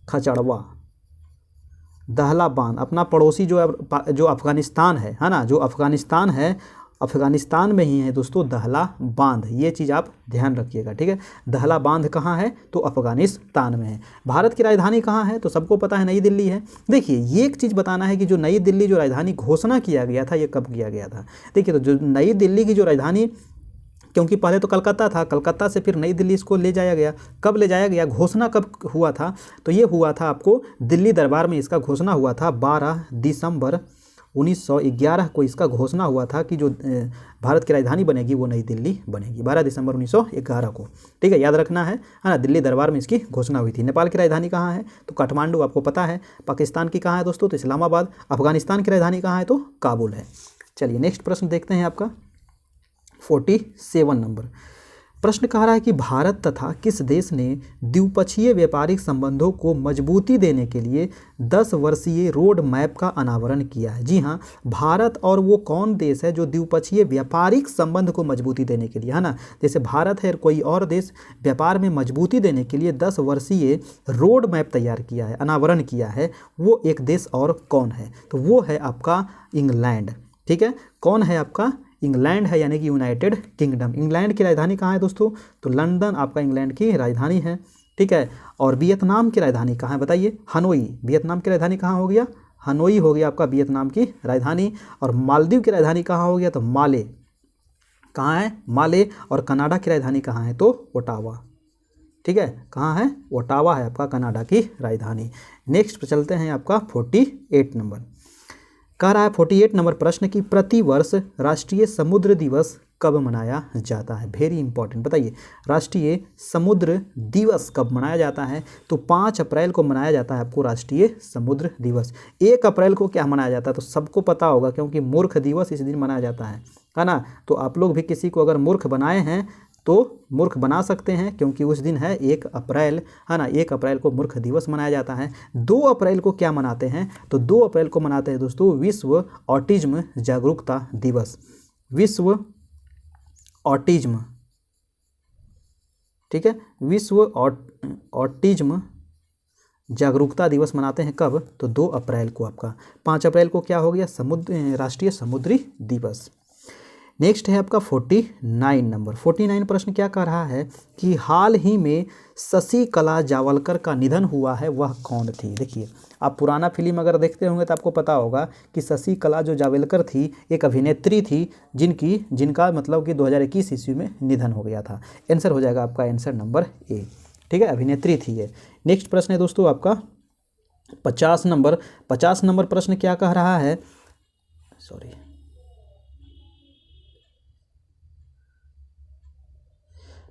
खचड़वा, दहला बांध अपना पड़ोसी जो अफगानिस्तान है ना, जो अफगानिस्तान है, अफगानिस्तान में ही है दोस्तों दहला बांध। ये चीज़ आप ध्यान रखिएगा, ठीक है। दहला बांध कहाँ है, तो अफगानिस्तान में है। भारत की राजधानी कहाँ है, तो सबको पता है नई दिल्ली है। देखिए ये एक चीज़ बताना है कि जो नई दिल्ली जो राजधानी घोषणा किया गया था ये कब किया गया था। देखिए तो जो नई दिल्ली की जो राजधानी, क्योंकि पहले तो कलकत्ता था, कलकत्ता से फिर नई दिल्ली इसको ले जाया गया। कब ले जाया गया, घोषणा कब हुआ था, तो ये हुआ था आपको दिल्ली दरबार में इसका घोषणा हुआ था 12 दिसंबर 1911 को इसका घोषणा हुआ था कि जो भारत की राजधानी बनेगी वो नई दिल्ली बनेगी, 12 दिसंबर 1911 को, ठीक है, याद रखना है ना। दिल्ली दरबार में इसकी घोषणा हुई थी। नेपाल की राजधानी कहाँ है, तो काठमांडू आपको पता है। पाकिस्तान की कहाँ है दोस्तों, तो इस्लामाबाद। अफगानिस्तान की राजधानी कहाँ है, तो काबुल है। चलिए नेक्स्ट प्रश्न देखते हैं आपका 47 नंबर। प्रश्न कह रहा है कि भारत तथा किस देश ने द्विपक्षीय व्यापारिक संबंधों को मजबूती देने के लिए 10 वर्षीय रोड मैप का अनावरण किया है। जी हाँ, भारत और वो कौन देश है जो द्विपक्षीय व्यापारिक संबंध को मजबूती देने के लिए, है ना, जैसे भारत है कोई और देश व्यापार में मजबूती देने के लिए 10 वर्षीय रोड मैप तैयार किया है, अनावरण किया है, वो एक देश और कौन है, तो वो है आपका इंग्लैंड, ठीक है। कौन है आपका, इंग्लैंड है, यानी कि यूनाइटेड किंगडम। इंग्लैंड की राजधानी कहाँ है दोस्तों, तो लंदन आपका इंग्लैंड की राजधानी है, ठीक है। और वियतनाम की राजधानी कहाँ है, बताइए, हनोई। वियतनाम की राजधानी कहाँ हो गया, हनोई हो गया आपका वियतनाम की राजधानी। और मालदीव की राजधानी कहाँ हो गया, तो माले, कहाँ है, माले। और कनाडा की राजधानी कहाँ है, तो ओटावा, ठीक है, कहाँ है, ओटावा है आपका कनाडा की राजधानी। नेक्स्ट पर चलते हैं आपका 48 नंबर। कह रहा है 48 नंबर प्रश्न कि प्रतिवर्ष राष्ट्रीय समुद्र दिवस कब मनाया जाता है। वेरी इंपॉर्टेंट, बताइए राष्ट्रीय समुद्र दिवस कब मनाया जाता है। तो 5 अप्रैल को मनाया जाता है आपको राष्ट्रीय समुद्र दिवस। 1 अप्रैल को क्या मनाया जाता है, तो सबको पता होगा क्योंकि मूर्ख दिवस इस दिन मनाया जाता है ना। तो आप लोग भी किसी को अगर मूर्ख बनाए हैं तो मूर्ख बना सकते हैं, क्योंकि उस दिन है 1 अप्रैल, है ना। 1 अप्रैल को मूर्ख दिवस मनाया जाता है। 2 अप्रैल को क्या मनाते हैं, तो 2 अप्रैल को मनाते हैं दोस्तों विश्व ऑटिज्म जागरूकता दिवस। विश्व ऑटिज्म, ठीक है, विश्व ऑटिज्म जागरूकता दिवस मनाते हैं कब, तो 2 अप्रैल को आपका। 5 अप्रैल को क्या हो गया, राष्ट्रीय समुद्री दिवस। नेक्स्ट है आपका 49 नंबर। 49 प्रश्न क्या कह रहा है कि हाल ही में शशिकला जावलकर का निधन हुआ है, वह कौन थी। देखिए आप पुराना फिल्म अगर देखते होंगे तो आपको पता होगा कि शशिकला जो जावलकर थी एक अभिनेत्री थी जिनका मतलब कि 2021 ईस्वी में निधन हो गया था। आंसर हो जाएगा आपका आंसर नंबर ए, ठीक है, अभिनेत्री थी ये। नेक्स्ट प्रश्न है दोस्तों आपका 50 नंबर। 50 नंबर प्रश्न क्या कह रहा है,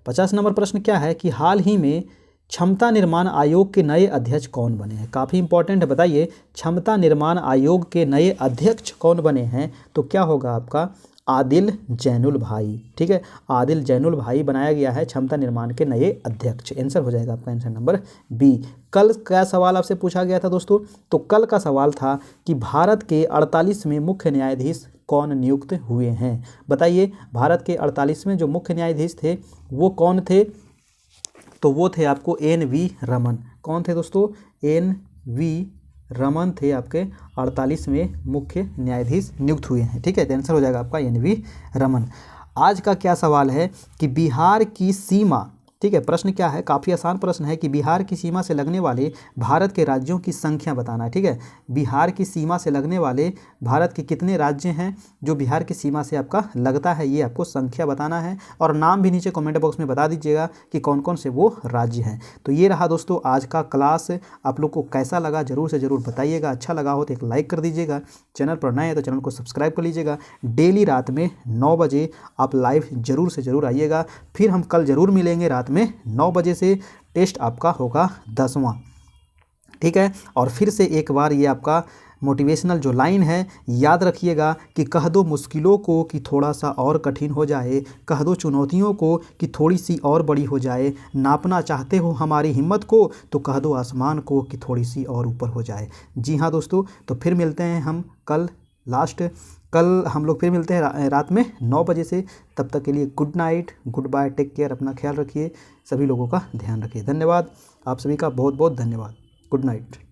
50 नंबर प्रश्न क्या है कि हाल ही में क्षमता निर्माण आयोग के नए अध्यक्ष कौन बने हैं। काफ़ी इंपॉर्टेंट है, बताइए क्षमता निर्माण आयोग के नए अध्यक्ष कौन बने हैं, तो क्या होगा आपका आदिल जैनुल भाई, ठीक है, आदिल जैनुल भाई बनाया गया है क्षमता निर्माण के नए अध्यक्ष। आंसर हो जाएगा आपका आंसर नंबर बी। कल क्या सवाल आपसे पूछा गया था दोस्तों, तो कल का सवाल था कि भारत के 48वें मुख्य न्यायाधीश कौन नियुक्त हुए हैं। बताइए भारत के 48वें जो मुख्य न्यायाधीश थे वो कौन थे, तो वो थे आपको NV रमन। कौन थे दोस्तों, NV रमन थे आपके 48वें मुख्य न्यायाधीश नियुक्त हुए हैं, ठीक है। तो आंसर हो जाएगा आपका NV रमन। आज का क्या सवाल है कि बिहार की सीमा, ठीक है, प्रश्न क्या है, काफ़ी आसान प्रश्न है कि बिहार की सीमा से लगने वाले भारत के राज्यों की संख्या बताना है, ठीक है। बिहार की सीमा से लगने वाले भारत के कितने राज्य हैं जो बिहार की सीमा से आपका लगता है, ये आपको संख्या बताना है, और नाम भी नीचे कमेंट बॉक्स में बता दीजिएगा कि कौन कौन से वो राज्य हैं। तो ये रहा दोस्तों आज का क्लास। आप लोग को कैसा लगा ज़रूर से ज़रूर बताइएगा। अच्छा लगा हो तो एक लाइक कर दीजिएगा, चैनल पर नए हैं तो चैनल को सब्सक्राइब कर लीजिएगा। डेली रात में 9 बजे आप लाइव ज़रूर से ज़रूर आइएगा। फिर हम कल ज़रूर मिलेंगे रात में 9 बजे से। टेस्ट आपका होगा 10वां, ठीक है। और फिर से एक बार ये आपका मोटिवेशनल जो लाइन है याद रखिएगा कि कह दो मुश्किलों को कि थोड़ा सा और कठिन हो जाए, कह दो चुनौतियों को कि थोड़ी सी और बड़ी हो जाए, नापना चाहते हो हमारी हिम्मत को तो कह दो आसमान को कि थोड़ी सी और ऊपर हो जाए। जी हाँ दोस्तों, तो फिर मिलते हैं हम कल हम लोग फिर मिलते हैं रात में 9 बजे से। तब तक के लिए good night, goodbye, take care, अपना ख्याल रखिए, सभी लोगों का ध्यान रखिए। धन्यवाद, आप सभी का बहुत बहुत धन्यवाद। Good night.